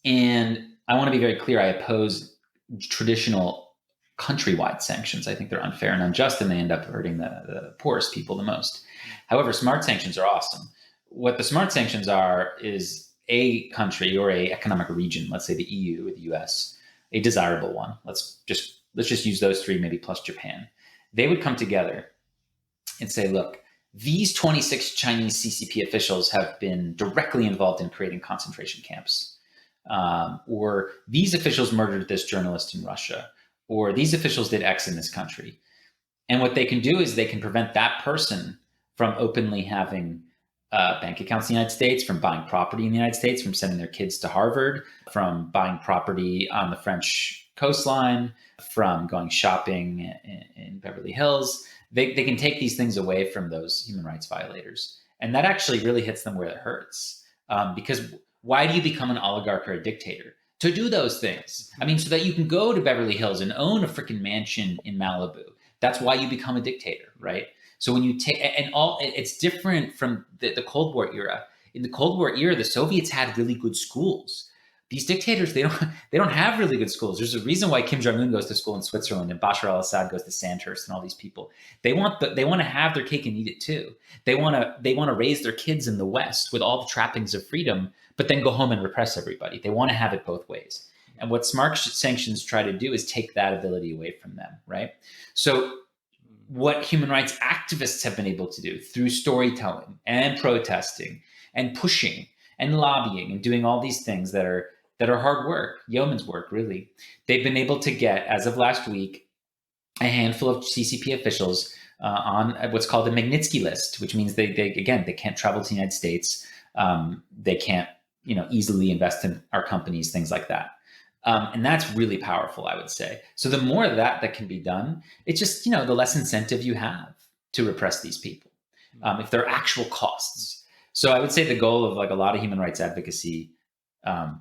And I want to be very clear, I oppose traditional countrywide sanctions. I think they're unfair and unjust, and they end up hurting the poorest people the most. However, smart sanctions are awesome. What the smart sanctions are is a country or a economic region, let's say the EU or the US, a desirable one. Let's just use those three, maybe plus Japan. They would come together and say, look, these 26 Chinese CCP officials have been directly involved in creating concentration camps. Or these officials murdered this journalist in Russia, or these officials did X in this country. And what they can do is they can prevent that person from openly having bank accounts in the United States, from buying property in the United States, from sending their kids to Harvard, from buying property on the French coastline, from going shopping in Beverly Hills. They can take these things away from those human rights violators. And that actually really hits them where it hurts. Because why do you become an oligarch or a dictator? To do those things. I mean, so that you can go to Beverly Hills and own a freaking mansion in Malibu. That's why you become a dictator, right? So when you take, and all, it's different from the Cold War era. In the Cold War era, the Soviets had really good schools. These dictators, they don't have really good schools. There's a reason why Kim Jong-un goes to school in Switzerland and Bashar al-Assad goes to Sandhurst and all these people. They want to have their cake and eat it too. They want to raise their kids in the West with all the trappings of freedom, but then go home and repress everybody. They want to have it both ways. And what smart sanctions try to do is take that ability away from them, right? So what human rights activists have been able to do through storytelling and protesting and pushing and lobbying and doing all these things that are hard work, yeoman's work, really. They've been able to get, as of last week, a handful of CCP officials on what's called the Magnitsky list, which means they can't travel to the United States. They can't, easily invest in our companies, things like that. And that's really powerful, I would say. So the more of that can be done, it's just, the less incentive you have to repress these people, if there are actual costs. So I would say the goal of like a lot of human rights advocacy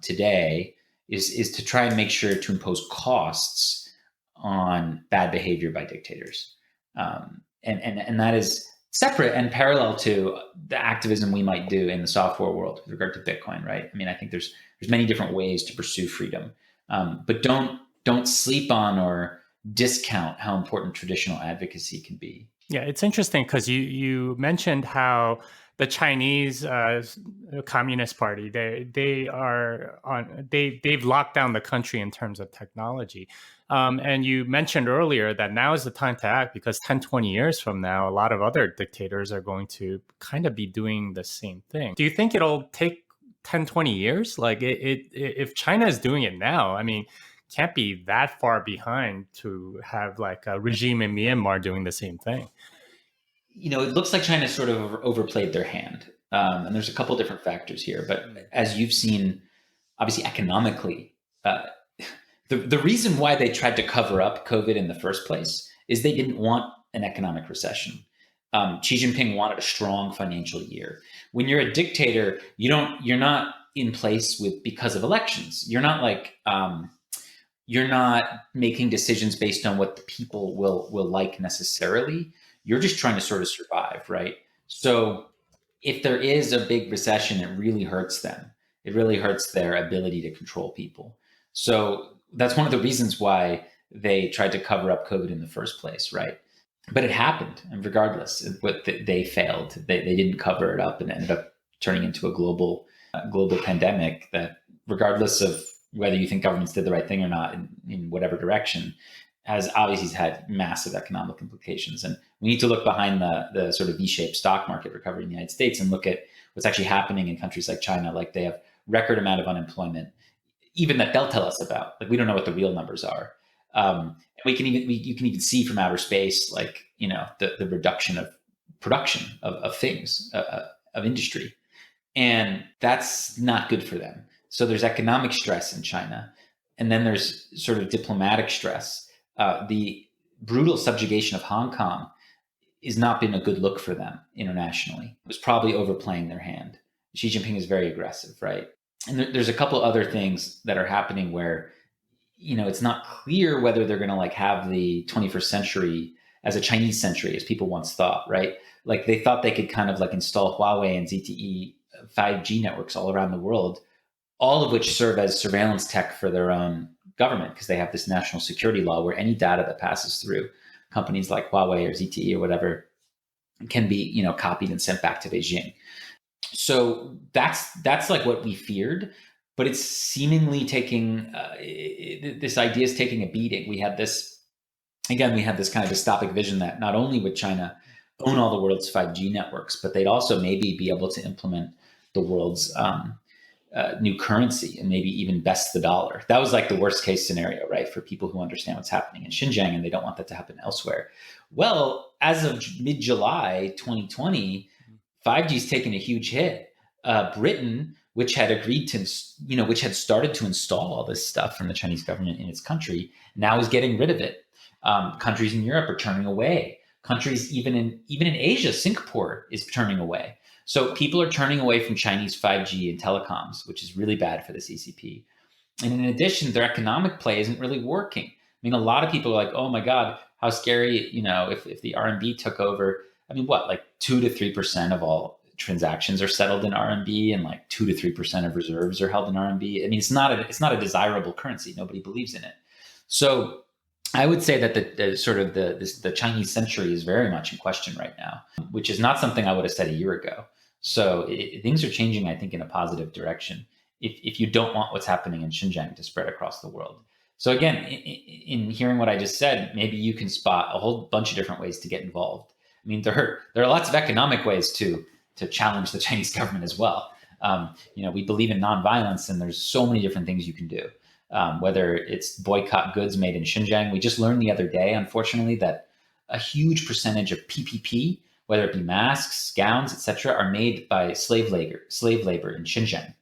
today is to try and make sure to impose costs on bad behavior by dictators. And that is separate and parallel to the activism we might do in the software world with regard to Bitcoin, right? I mean, I think there's many different ways to pursue freedom, but don't sleep on or discount how important traditional advocacy can be. Yeah, it's interesting because you mentioned how the Chinese Communist Party they've locked down the country in terms of technology, and you mentioned earlier that now is the time to act because 10, 20 years from now, a lot of other dictators are going to kind of be doing the same thing. Do you think it'll take 10, 20 years? Like if China is doing it now, I mean, can't be that far behind to have like a regime in Myanmar doing the same thing. It looks like China sort of overplayed their hand. And there's a couple different factors here. But as you've seen, obviously economically, the reason why they tried to cover up COVID in the first place is they didn't want an economic recession. Xi Jinping wanted a strong financial year. When you're a dictator, you're not in place because of elections. You're not like you're not making decisions based on what the people will like necessarily. You're just trying to sort of survive, right? So if there is a big recession, it really hurts them. It really hurts their ability to control people. So that's one of the reasons why they tried to cover up COVID in the first place, right? But it happened, and regardless, they failed. They didn't cover it up and ended up turning into a global pandemic that, regardless of whether you think governments did the right thing or not in whatever direction, has obviously had massive economic implications. And we need to look behind the sort of V-shaped stock market recovery in the United States and look at what's actually happening in countries like China. Like they have record amount of unemployment, even that they'll tell us about. Like we don't know what the real numbers are. And you can even see from outer space, like, the reduction of production of things, of industry. And that's not good for them. So there's economic stress in China. And then there's sort of diplomatic stress. The brutal subjugation of Hong Kong has not been a good look for them internationally. It was probably overplaying their hand. Xi Jinping is very aggressive, right? And there's a couple other things that are happening where, it's not clear whether they're going to like have the 21st century as a Chinese century, as people once thought, right? Like they thought they could kind of like install Huawei and ZTE 5G networks all around the world, all of which serve as surveillance tech for their own government, because they have this national security law where any data that passes through companies like Huawei or ZTE or whatever can be, copied and sent back to Beijing. So that's like what we feared, but it's seemingly taking this idea is taking a beating. We had this kind of dystopic vision that not only would China own all the world's 5G networks, but they'd also maybe be able to implement the world's new currency and maybe even best the dollar. That was like the worst case scenario, right? For people who understand what's happening in Xinjiang and they don't want that to happen elsewhere. Well, as of mid-July 2020, 5G is taking a huge hit. Britain, which had agreed to, which had started to install all this stuff from the Chinese government in its country, now is getting rid of it. Countries in Europe are turning away. Countries even in Asia, Singapore is turning away. So people are turning away from Chinese 5G and telecoms, which is really bad for the CCP. And in addition, their economic play isn't really working. I mean, a lot of people are like, oh my God, how scary, if the RMB took over. I mean, like 2 to 3% of all transactions are settled in RMB, and like 2 to 3% of reserves are held in RMB. I mean, it's not a desirable currency. Nobody believes in it. So I would say that the Chinese century is very much in question right now, which is not something I would have said a year ago. So things are changing, I think, in a positive direction if you don't want what's happening in Xinjiang to spread across the world. So again, in hearing what I just said, maybe you can spot a whole bunch of different ways to get involved. I mean, there are lots of economic ways to challenge the Chinese government as well. We believe in nonviolence, and there's so many different things you can do. Whether it's boycott goods made in Xinjiang. We just learned the other day, unfortunately, that a huge percentage of PPP, whether it be masks, gowns, etc., are made by slave labor in Xinjiang.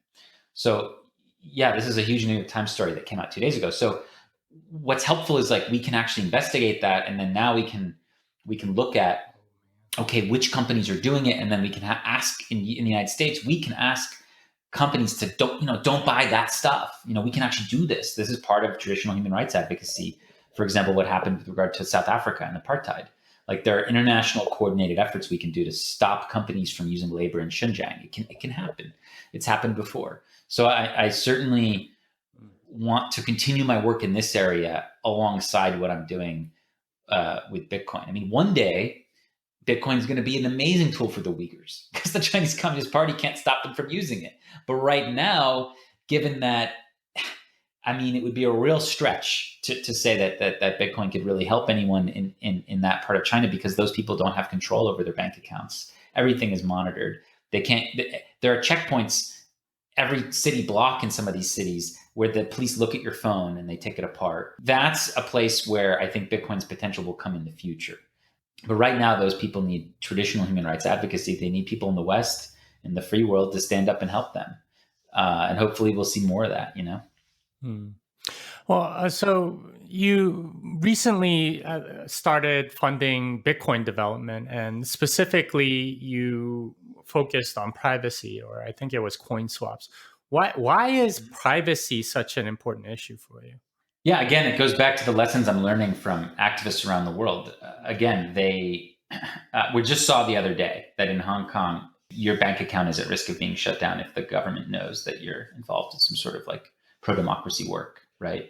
So yeah, this is a huge New York Times story that came out 2 days ago. So what's helpful is like we can actually investigate that, and then now we can look at, okay, which companies are doing it, and then we can ask in the United States, we can ask companies to don't buy that stuff. We can actually do this. This is part of traditional human rights advocacy. For example, what happened with regard to South Africa and apartheid. Like there are international coordinated efforts we can do to stop companies from using labor in Xinjiang. It can happen. It's happened before. So I certainly want to continue my work in this area alongside what I'm doing with Bitcoin. I mean, one day Bitcoin is going to be an amazing tool for the Uyghurs because the Chinese Communist Party can't stop them from using it. But right now, given that, I mean, it would be a real stretch to say that Bitcoin could really help anyone in that part of China, because those people don't have control over their bank accounts. Everything is monitored. There are checkpoints every city block in some of these cities where the police look at your phone and they take it apart. That's a place where I think Bitcoin's potential will come in the future. But right now, those people need traditional human rights advocacy. They need people in the West, in the free world, to stand up and help them. And hopefully we'll see more of that, Well, so you recently started funding Bitcoin development, and specifically you focused on privacy, or I think it was coin swaps. Why is privacy such an important issue for you? Yeah, again, it goes back to the lessons I'm learning from activists around the world. Again, we just saw the other day that in Hong Kong, your bank account is at risk of being shut down if the government knows that you're involved in some sort of like pro-democracy work, right?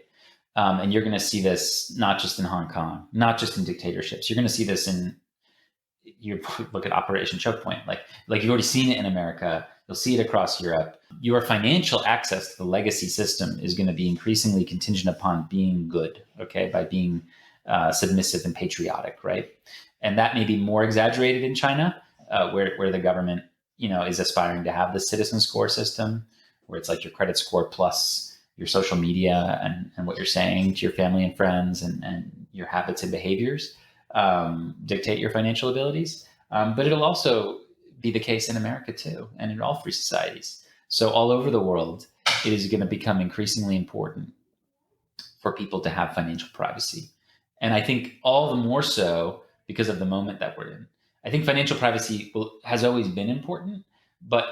And you're going to see this not just in Hong Kong, not just in dictatorships. You're going to see this you look at Operation Choke Point. Like you've already seen it in America. You'll see it across Europe. Your financial access to the legacy system is going to be increasingly contingent upon being good, okay, by being submissive and patriotic, right? And that may be more exaggerated in China, where the government, is aspiring to have the citizen score system, where it's like your credit score plus your social media and what you're saying to your family and friends and your habits and behaviors dictate your financial abilities. But it'll also be the case in America too, and in all free societies. So all over the world, it is going to become increasingly important for people to have financial privacy. And I think all the more so because of the moment that we're in. I think financial privacy has always been important, but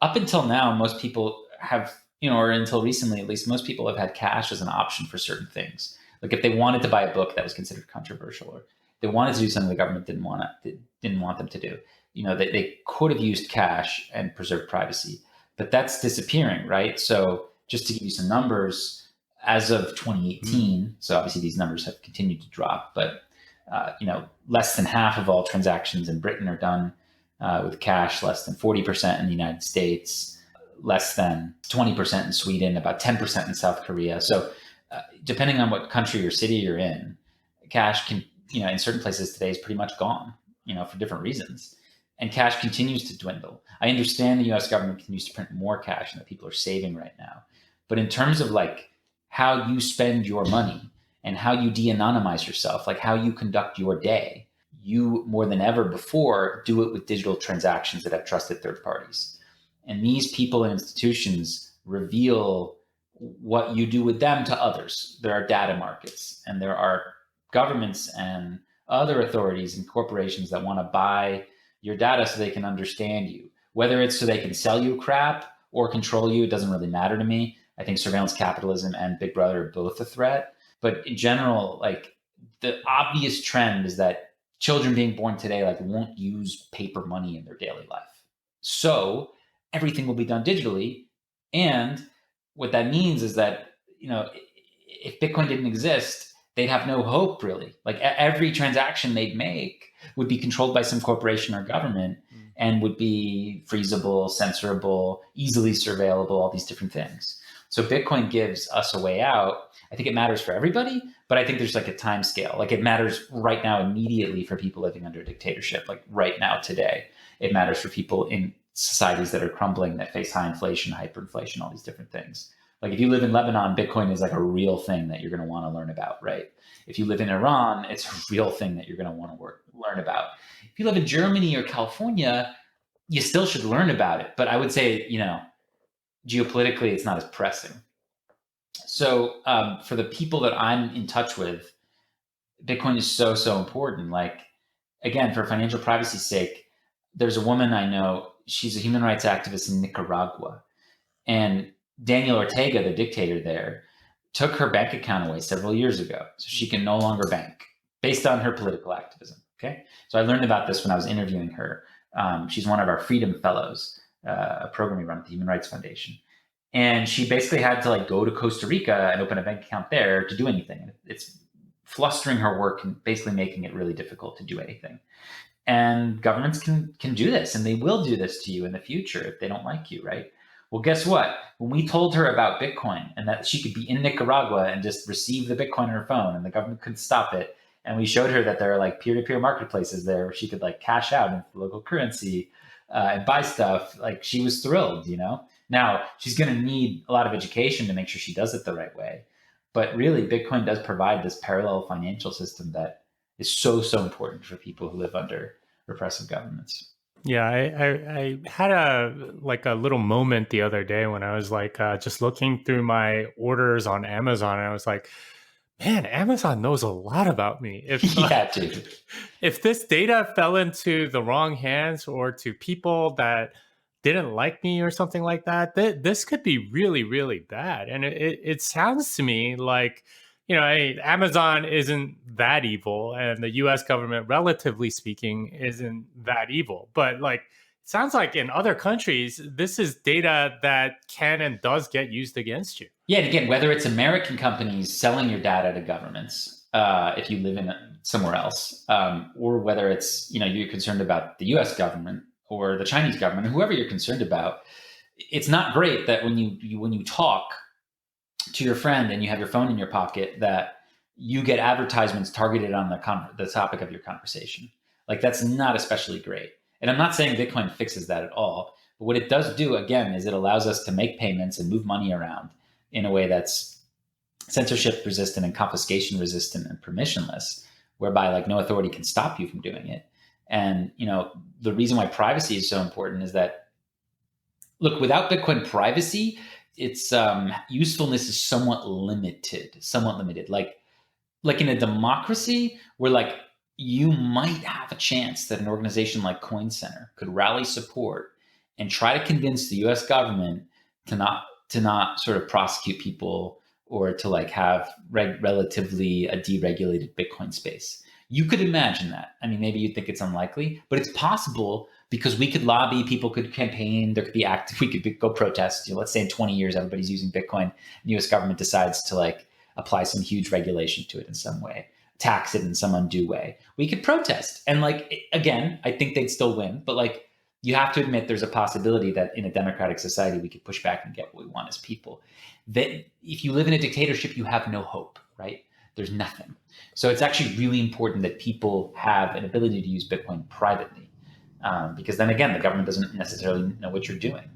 up until now, most people have, or until recently, at least, most people have had cash as an option for certain things. Like if they wanted to buy a book that was considered controversial, or they wanted to do something the government didn't want them to do, they could have used cash and preserved privacy, but that's disappearing, right? So just to give you some numbers, as of 2018, so obviously these numbers have continued to drop, but less than half of all transactions in Britain are done with cash, less than 40% in the United States, less than 20% in Sweden, about 10% in South Korea. So depending on what country or city you're in, cash can, in certain places today is pretty much gone, for different reasons. And cash continues to dwindle. I understand the US government continues to print more cash than that people are saving right now. But in terms of like how you spend your money and how you de-anonymize yourself, like how you conduct your day, you more than ever before do it with digital transactions that have trusted third parties. And these people and institutions reveal what you do with them to others. There are data markets, and there are governments and other authorities and corporations that want to buy your data so they can understand you. Whether it's so they can sell you crap or control you, it doesn't really matter to me. I think surveillance capitalism and Big Brother are both a threat. But in general, like the obvious trend is that children being born today won't use paper money in their daily life. So everything will be done digitally. And what that means is that, if Bitcoin didn't exist, they'd have no hope really. Like every transaction they'd make would be controlled by some corporation or government and would be freezable, censorable, easily surveillable, all these different things. So Bitcoin gives us a way out. I think it matters for everybody, but I think there's like a time scale. Like it matters right now immediately for people living under a dictatorship, like right now today. It matters for people in societies that are crumbling, that face high inflation, hyperinflation, all these different things. Like if you live in Lebanon, Bitcoin is like a real thing that you're going to want to learn about, right? If you live in Iran, it's a real thing that you're going to want to learn about. If you live in Germany or California, you still should learn about it. But I would say, geopolitically, it's not as pressing. So for the people that I'm in touch with, Bitcoin is so, so important. Like, again, for financial privacy's sake, there's a woman I know, she's a human rights activist in Nicaragua. And Daniel Ortega, the dictator there, took her bank account away several years ago. So she can no longer bank based on her political activism. Okay. So I learned about this when I was interviewing her. She's one of our Freedom Fellows, a program we run at the Human Rights Foundation. And she basically had to go to Costa Rica and open a bank account there to do anything. It's flustering her work and basically making it really difficult to do anything. And governments can do this, and they will do this to you in the future if they don't like you, right? Well, guess what? When we told her about Bitcoin and that she could be in Nicaragua and just receive the Bitcoin on her phone and the government couldn't stop it, and we showed her that there are peer-to-peer marketplaces there where she could cash out in local currency and buy stuff, she was thrilled, Now, she's going to need a lot of education to make sure she does it the right way. But really, Bitcoin does provide this parallel financial system that is so, so important for people who live under repressive governments. Yeah, I had a little moment the other day when I was just looking through my orders on Amazon, and I was like, man, Amazon knows a lot about me. Yeah, dude. If this data fell into the wrong hands or to people that didn't like me or something like that, this could be really, really bad. And it sounds to me like, Amazon isn't that evil, and the US government, relatively speaking, isn't that evil. But it sounds like in other countries, this is data that can and does get used against you. Yeah, and again, whether it's American companies selling your data to governments, if you live in somewhere else, or whether it's, you're concerned about the US government or the Chinese government, or whoever you're concerned about, it's not great that when you talk to your friend and you have your phone in your pocket, that you get advertisements targeted on the topic of your conversation. That's not especially great. And I'm not saying Bitcoin fixes that at all, but what it does do, again, is it allows us to make payments and move money around in a way that's censorship resistant and confiscation resistant and permissionless, whereby no authority can stop you from doing it. And, the reason why privacy is so important is that, look, without Bitcoin privacy, its usefulness is somewhat limited. Like in a democracy where you might have a chance that an organization like Coin Center could rally support and try to convince the US government to not sort of prosecute people or to have relatively a deregulated Bitcoin space. You could imagine that. I mean, maybe you think it's unlikely, but it's possible because we could lobby, people could campaign, there could be we could go protest. Let's say in 20 years, everybody's using Bitcoin, and the US government decides to like apply some huge regulation to it in some way, tax it in some undue way. We could protest. And like, again, I think they'd still win, but like, you have to admit there's a possibility that in a democratic society, we could push back and get what we want as people. That if you live in a dictatorship, you have no hope, right? There's nothing. So it's actually really important that people have an ability to use Bitcoin privately, because then again, the government doesn't necessarily know what you're doing.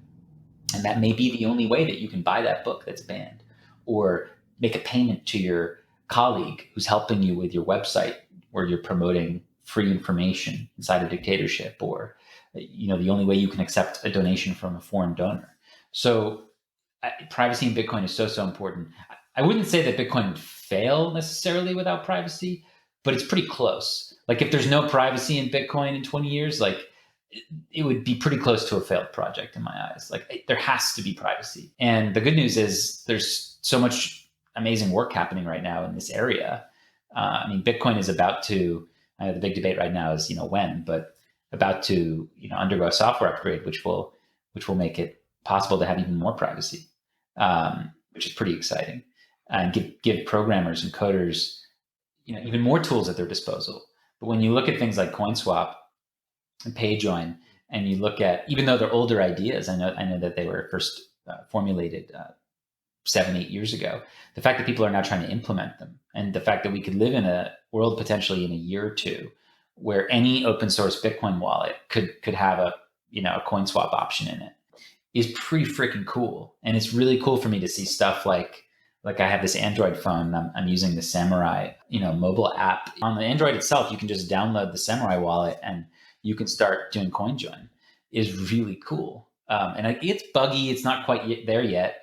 And that may be the only way that you can buy that book that's banned, or make a payment to your colleague who's helping you with your website where you're promoting free information inside a dictatorship, or the only way you can accept a donation from a foreign donor. So privacy in Bitcoin is so important. I wouldn't say that Bitcoin would fail necessarily without privacy, but it's pretty close. Like if there's no privacy in Bitcoin in 20 years, like it would be pretty close to a failed project in my eyes. Like there has to be privacy. And the good news is there's so much amazing work happening right now in this area. I mean, Bitcoin is about to, I know the big debate right now is, when, but about to, undergo a software upgrade, which will make it possible to have even more privacy, which is pretty exciting, and give programmers and coders, even more tools at their disposal. But when you look at things like CoinSwap and PayJoin, and you look at, even though they're older ideas, I know that they were first formulated 7-8 years ago, the fact that people are now trying to implement them, and the fact that we could live in a world potentially in a year or two where any open source Bitcoin wallet could have a CoinSwap option in it, is pretty freaking cool. And it's really cool for me to see stuff like I have this Android phone, I'm using the Samurai, mobile app. On the Android itself, you can just download the Samurai wallet and you can start doing CoinJoin. Is really cool. And it's buggy, it's not quite there yet,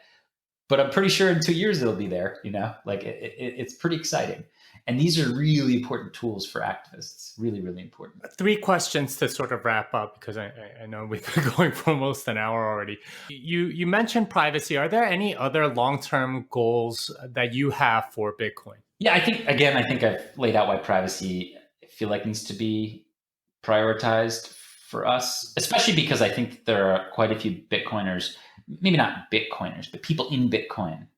but I'm pretty sure in 2 years it'll be there, it's pretty exciting. And these are really important tools for activists, really, really important. 3 questions to sort of wrap up, because I know we've been going for almost an hour already. You mentioned privacy. Are there any other long-term goals that you have for Bitcoin? Yeah, I think I've laid out why privacy, I feel like, needs to be prioritized for us, especially because I think there are quite a few Bitcoiners, maybe not Bitcoiners, but people in Bitcoin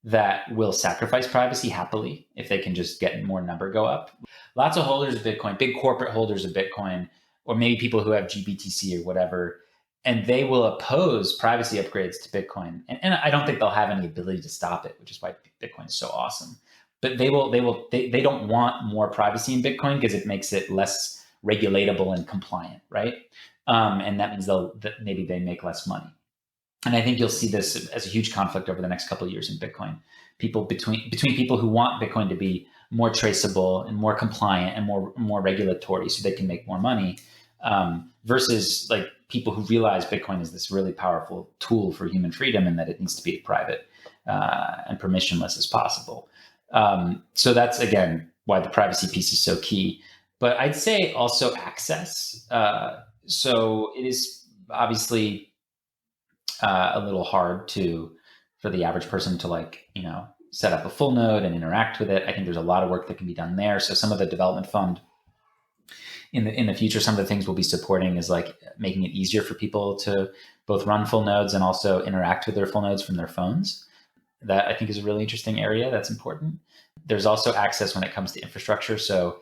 that will sacrifice privacy happily if they can just get more number go up. Lots of holders of Bitcoin, big corporate holders of Bitcoin, or maybe people who have GBTC or whatever, and they will oppose privacy upgrades to Bitcoin. And I don't think they'll have any ability to stop it, which is why Bitcoin is so awesome. But they don't want more privacy in Bitcoin because it makes it less regulatable and compliant, right? And that means maybe they make less money. And I think you'll see this as a huge conflict over the next couple of years in Bitcoin. People between people who want Bitcoin to be more traceable and more compliant and more regulatory so they can make more money, versus like people who realize Bitcoin is this really powerful tool for human freedom and that it needs to be private and permissionless as possible. So that's, again, why the privacy piece is so key. But I'd say also access. So it is obviously a little hard for the average person to set up a full node and interact with it. I think there's a lot of work that can be done there. So some of the development fund in the future, some of the things we'll be supporting is like making it easier for people to both run full nodes and also interact with their full nodes from their phones. That I think is a really interesting area that's important. There's also access when it comes to infrastructure. So,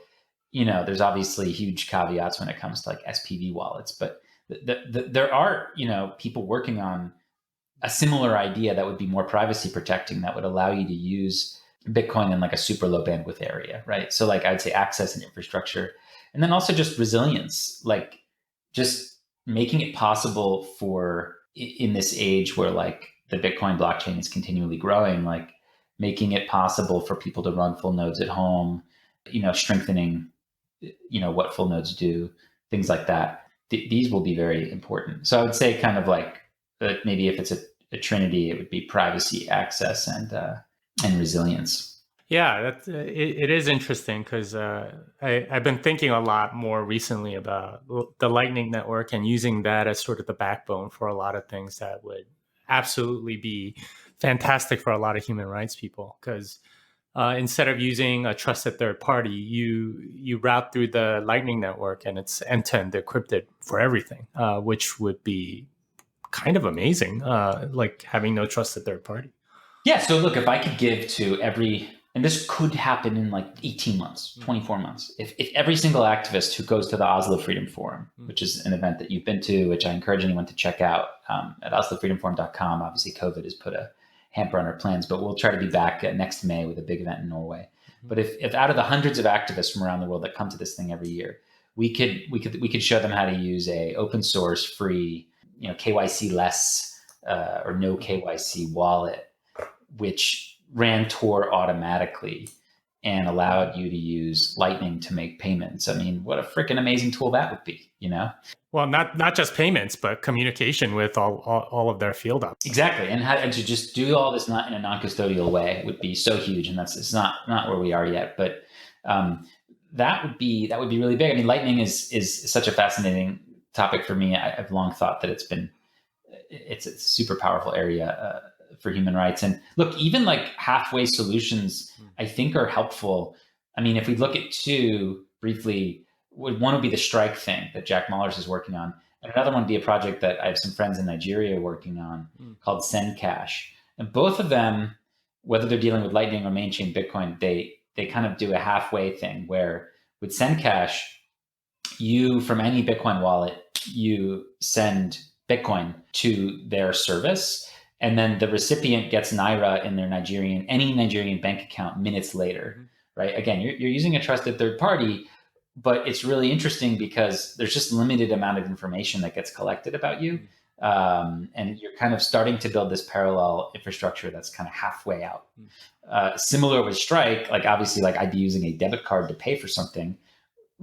there's obviously huge caveats when it comes to like SPV wallets, but there are, people working on a similar idea that would be more privacy protecting, that would allow you to use Bitcoin in like a super low bandwidth area, right? So like I'd say access and infrastructure, and then also just resilience, like just making it possible for, in this age where like the Bitcoin blockchain is continually growing, like making it possible for people to run full nodes at home, strengthening, what full nodes do, things like that. These will be very important. So I would say kind of like maybe if it's a trinity, it would be privacy, access, and resilience. Yeah, it is interesting because I've been thinking a lot more recently about the Lightning Network and using that as sort of the backbone for a lot of things that would absolutely be fantastic for a lot of human rights people. Because instead of using a trusted third party, you route through the Lightning Network, and it's end-to-end encrypted for everything, which would be kind of amazing, like having no trusted third party. Yeah. So look, if I could give to every, and this could happen in like 18 months, 24 months, if every single activist who goes to the Oslo Freedom Forum, which is an event that you've been to, which I encourage anyone to check out at oslofreedomforum.com. Obviously, COVID has put a hamper on our plans, but we'll try to be back next May with a big event in Norway. But if out of the hundreds of activists from around the world that come to this thing every year, we could show them how to use a open source, free, KYC less or no KYC wallet, which ran Tor automatically and allowed you to use Lightning to make payments. I mean, what a freaking amazing tool that would be, Well, not just payments, but communication with all of their field ops. Exactly, and to just do all this not in a non-custodial way would be so huge, and it's not where we are yet. But that would be really big. I mean, Lightning is such a fascinating topic for me. I've long thought that it's a super powerful area for human rights. And look, even like halfway solutions, I think are helpful. I mean, if we look at two briefly, one would be the strike thing that Jack Mallers is working on. And another one would be a project that I have some friends in Nigeria working on called Send Cash. And both of them, whether they're dealing with Lightning or main chain Bitcoin, they kind of do a halfway thing where with Send Cash, you, from any Bitcoin wallet, you send Bitcoin to their service. And then the recipient gets Naira in their any Nigerian bank account minutes later, right? Again, you're using a trusted third party, but it's really interesting because there's just limited amount of information that gets collected about you. And you're kind of starting to build this parallel infrastructure that's kind of halfway out. Similar with Strike, like obviously, like I'd be using a debit card to pay for something,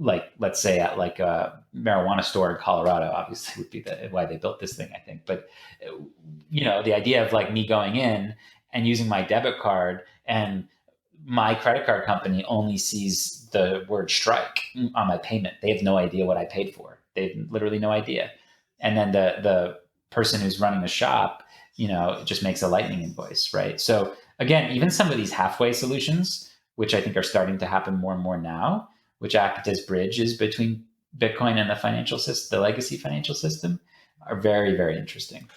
like let's say at like a marijuana store in Colorado, obviously would be why they built this thing, I think. But the idea of like me going in and using my debit card, and my credit card company only sees the word Strike on my payment. They have no idea what I paid for. They have literally no idea. And then the person who's running the shop, just makes a Lightning invoice, right? So again, even some of these halfway solutions, which I think are starting to happen more and more now, which act as bridges between Bitcoin and the financial system, the legacy financial system, are very, very interesting.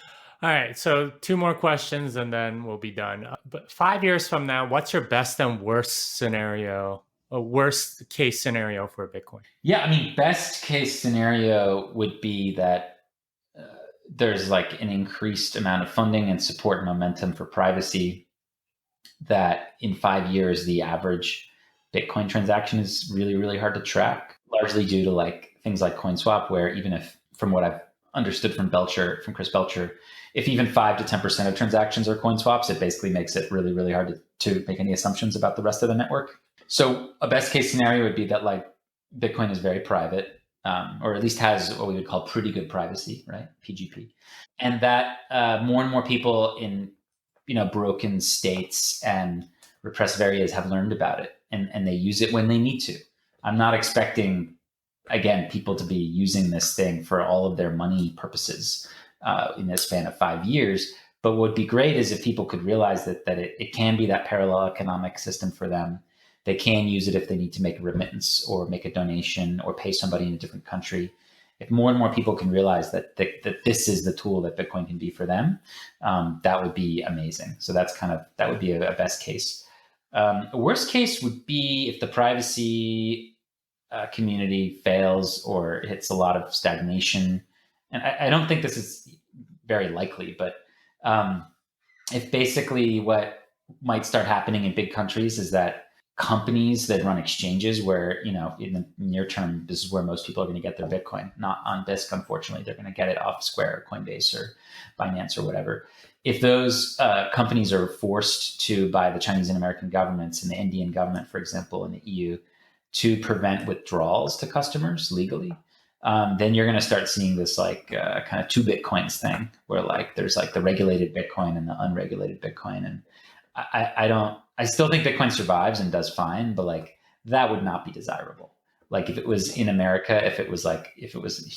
All right, so 2 more questions and then we'll be done. But 5 years from now, what's your best and worst scenario, a worst case scenario for Bitcoin? Yeah, I mean, best case scenario would be that there's like an increased amount of funding and support and momentum for privacy, that in 5 years, the average Bitcoin transaction is really, really hard to track, largely due to like things like CoinSwap, where even if, from what I've understood from Chris Belcher, if even 5 to 10% of transactions are CoinSwaps, it basically makes it really, really hard to make any assumptions about the rest of the network. So a best case scenario would be that like Bitcoin is very private, or at least has what we would call pretty good privacy, right? PGP. And that more and more people in broken states and repressive areas have learned about it, and they use it when they need to. I'm not expecting, again, people to be using this thing for all of their money purposes in the span of 5 years. But what would be great is if people could realize that it can be that parallel economic system for them. They can use it if they need to make a remittance or make a donation or pay somebody in a different country. If more and more people can realize that this is the tool that Bitcoin can be for them, that would be amazing. So that would be a best case. A worst case would be if the privacy community fails or hits a lot of stagnation. And I don't think this is very likely, but if basically what might start happening in big countries is that companies that run exchanges where, in the near term, this is where most people are going to get their Bitcoin, not on BISC, unfortunately. They're going to get it off Square or Coinbase or Binance or whatever. If those companies are forced to, by the Chinese and American governments and the Indian government, for example, and the EU, to prevent withdrawals to customers legally, then you're going to start seeing this like kind of 2 Bitcoins thing where like there's like the regulated Bitcoin and the unregulated Bitcoin. And I still think Bitcoin survives and does fine, but like that would not be desirable. Like if it was in America, if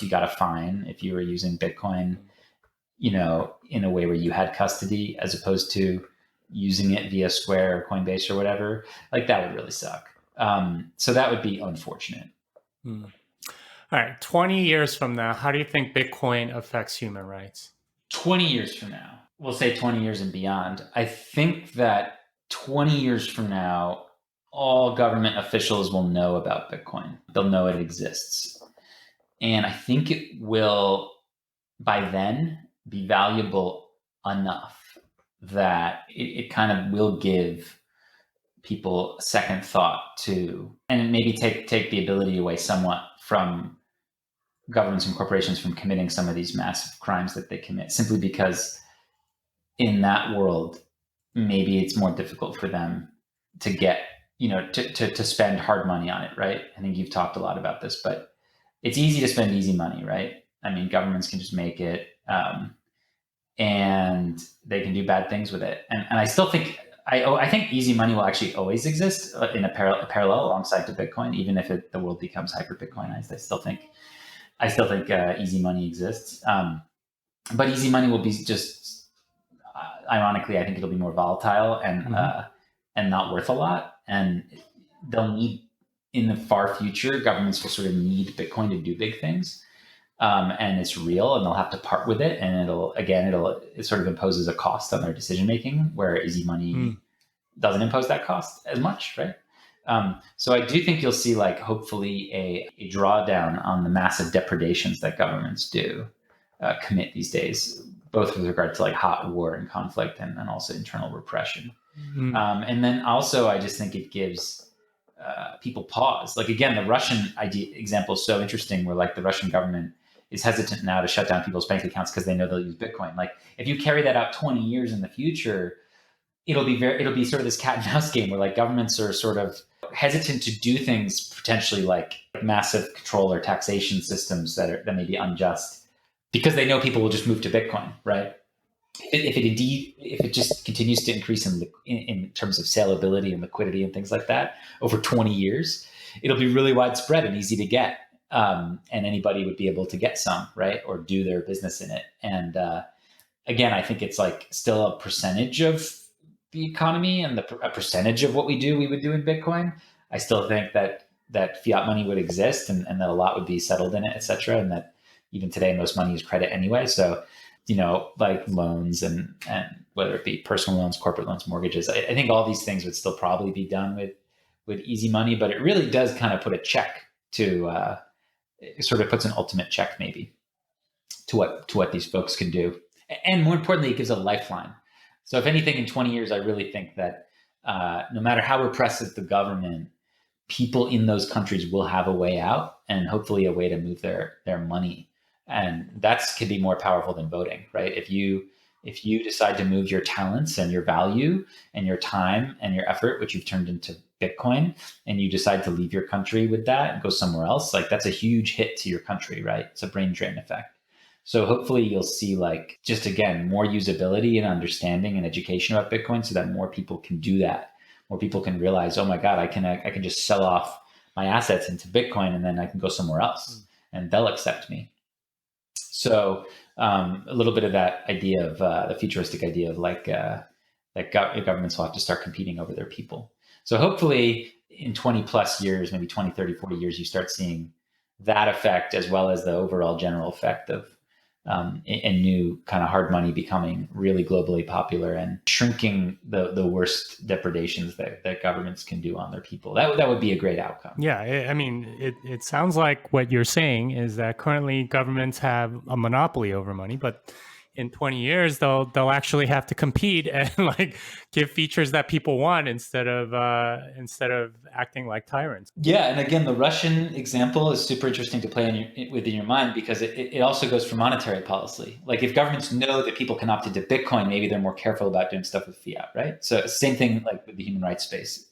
you got a fine, if you were using Bitcoin, in a way where you had custody, as opposed to using it via Square or Coinbase or whatever, like that would really suck. So that would be unfortunate. All right. 20 years from now, how do you think Bitcoin affects human rights? 20 years from now, we'll say 20 years and beyond. I think that 20 years from now, all government officials will know about Bitcoin. They'll know it exists. And I think it will, by then, be valuable enough that it kind of will give people a second thought to, and maybe take the ability away somewhat from governments and corporations from committing some of these massive crimes that they commit, simply because in that world, maybe it's more difficult for them to get, to spend hard money on it, right? I think you've talked a lot about this, but it's easy to spend easy money, right? I mean, governments can just make it, and they can do bad things with it. And I still think, I think easy money will actually always exist in a parallel alongside to Bitcoin, even if the world becomes hyper Bitcoinized. I still think easy money exists, but easy money will be just, ironically, I think it'll be more volatile and not worth a lot. And they'll need, in the far future, governments will sort of need Bitcoin to do big things, and it's real, and they'll have to part with it. And it sort of imposes a cost on their decision making, where easy money doesn't impose that cost as much, right? So I do think you'll see, like, hopefully a drawdown on the massive depredations that governments do commit these days, both with regard to like hot war and conflict, and also internal repression. And then also, I just think it gives people pause. Like, again, the Russian example is so interesting, where like the Russian government is hesitant now to shut down people's bank accounts because they know they'll use Bitcoin. Like, if you carry that out 20 years in the future, it'll be sort of this cat and mouse game, where like governments are sort of hesitant to do things potentially like massive control or taxation systems that may be unjust, because they know people will just move to Bitcoin, right? If it just continues to increase in terms of saleability and liquidity and things like that over 20 years, it'll be really widespread and easy to get, and anybody would be able to get some, right, or do their business in it. And again, I think it's like still a percentage of the economy, and a percentage of what we would do in Bitcoin. I still think that fiat money would exist, and that a lot would be settled in it, et cetera, and that even today most money is credit anyway. So, like loans and whether it be personal loans, corporate loans, mortgages, I think all these things would still probably be done with easy money. But it really does kind of put a check to, it sort of puts an ultimate check maybe to what these folks can do. And more importantly, it gives a lifeline. So if anything, in 20 years, I really think that no matter how repressive the government, people in those countries will have a way out, and hopefully a way to move their money. And that's could be more powerful than voting, right? If you decide to move your talents and your value and your time and your effort, which you've turned into Bitcoin, and you decide to leave your country with that and go somewhere else, like that's a huge hit to your country, right? It's a brain drain effect. So hopefully you'll see, like, just again, more usability and understanding and education about Bitcoin, so that more people can do that. More people can realize, oh my God, I can just sell off my assets into Bitcoin, and then I can go somewhere else and they'll accept me. So a little bit of that idea of the futuristic idea of like that governments will have to start competing over their people. So hopefully in 20 plus years, maybe 20, 30, 40 years, you start seeing that effect, as well as the overall general effect of a new kind of hard money becoming really globally popular and shrinking the worst depredations that governments can do on their people. That would be a great outcome. Yeah, I mean, it sounds like what you're saying is that currently governments have a monopoly over money, but in 20 years they'll actually have to compete and like give features that people want instead of acting like tyrants. Yeah, and again, the Russian example is super interesting to play within your mind, because it also goes for monetary policy. Like, if governments know that people can opt into Bitcoin, maybe they're more careful about doing stuff with fiat, right? So same thing like with the human rights space.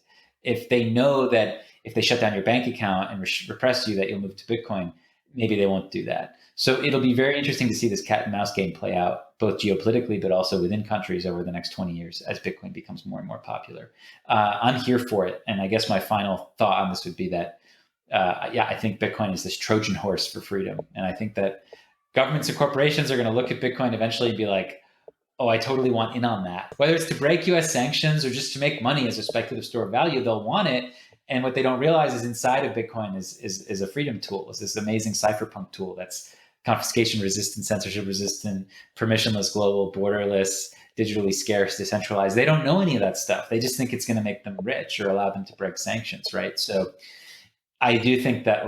If they know that if they shut down your bank account and repress you, that you'll move to Bitcoin, maybe they won't do that. So it'll be very interesting to see this cat and mouse game play out, both geopolitically, but also within countries over the next 20 years as Bitcoin becomes more and more popular. I'm here for it. And I guess my final thought on this would be that, I think Bitcoin is this Trojan horse for freedom. And I think that governments and corporations are going to look at Bitcoin eventually and be like, oh, I totally want in on that. Whether it's to break US sanctions or just to make money as a speculative store of value, they'll want it. And what they don't realize is inside of Bitcoin is a freedom tool, is this amazing cypherpunk tool that's confiscation resistant, censorship resistant, permissionless, global, borderless, digitally scarce, decentralized. They don't know any of that stuff. They just think it's going to make them rich or allow them to break sanctions, right? So I do think that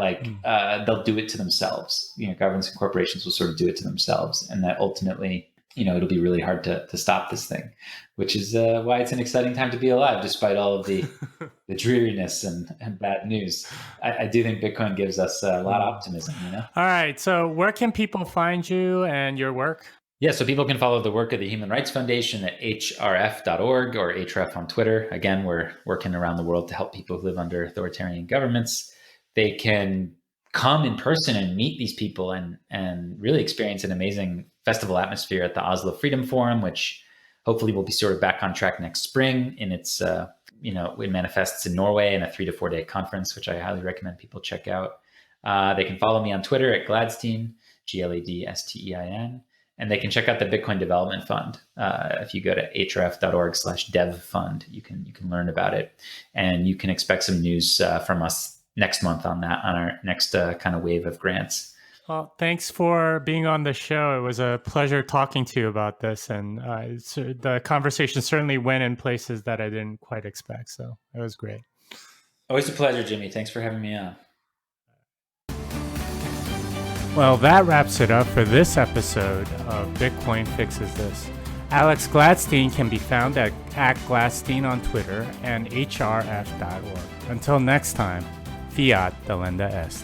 they'll do it to themselves. Governments and corporations will sort of do it to themselves, and that ultimately, it'll be really hard to stop this thing, which is why it's an exciting time to be alive, despite all of the dreariness and bad news. I do think Bitcoin gives us a lot of optimism. All right. So where can people find you and your work? Yeah, so people can follow the work of the Human Rights Foundation at hrf.org or href on Twitter. Again, we're working around the world to help people who live under authoritarian governments. They can come in person and meet these people and really experience an amazing festival atmosphere at the Oslo Freedom Forum, which hopefully will be sort of back on track next spring. In its, it manifests in Norway in a 3 to 4 day conference, which I highly recommend people check out. They can follow me on Twitter at Gladstein, Gladstein. And they can check out the Bitcoin Development Fund. If you go to href.org/devfund, you can learn about it, and you can expect some news from us next month on that, on our next kind of wave of grants. Well, thanks for being on the show. It was a pleasure talking to you about this, and the conversation certainly went in places that I didn't quite expect. So it was great. Always a pleasure, Jimmy. Thanks for having me on. Well, that wraps it up for this episode of Bitcoin Fixes This. Alex Gladstein can be found at @Gladstein on Twitter and hrf.org. Until next time, fiat delenda est.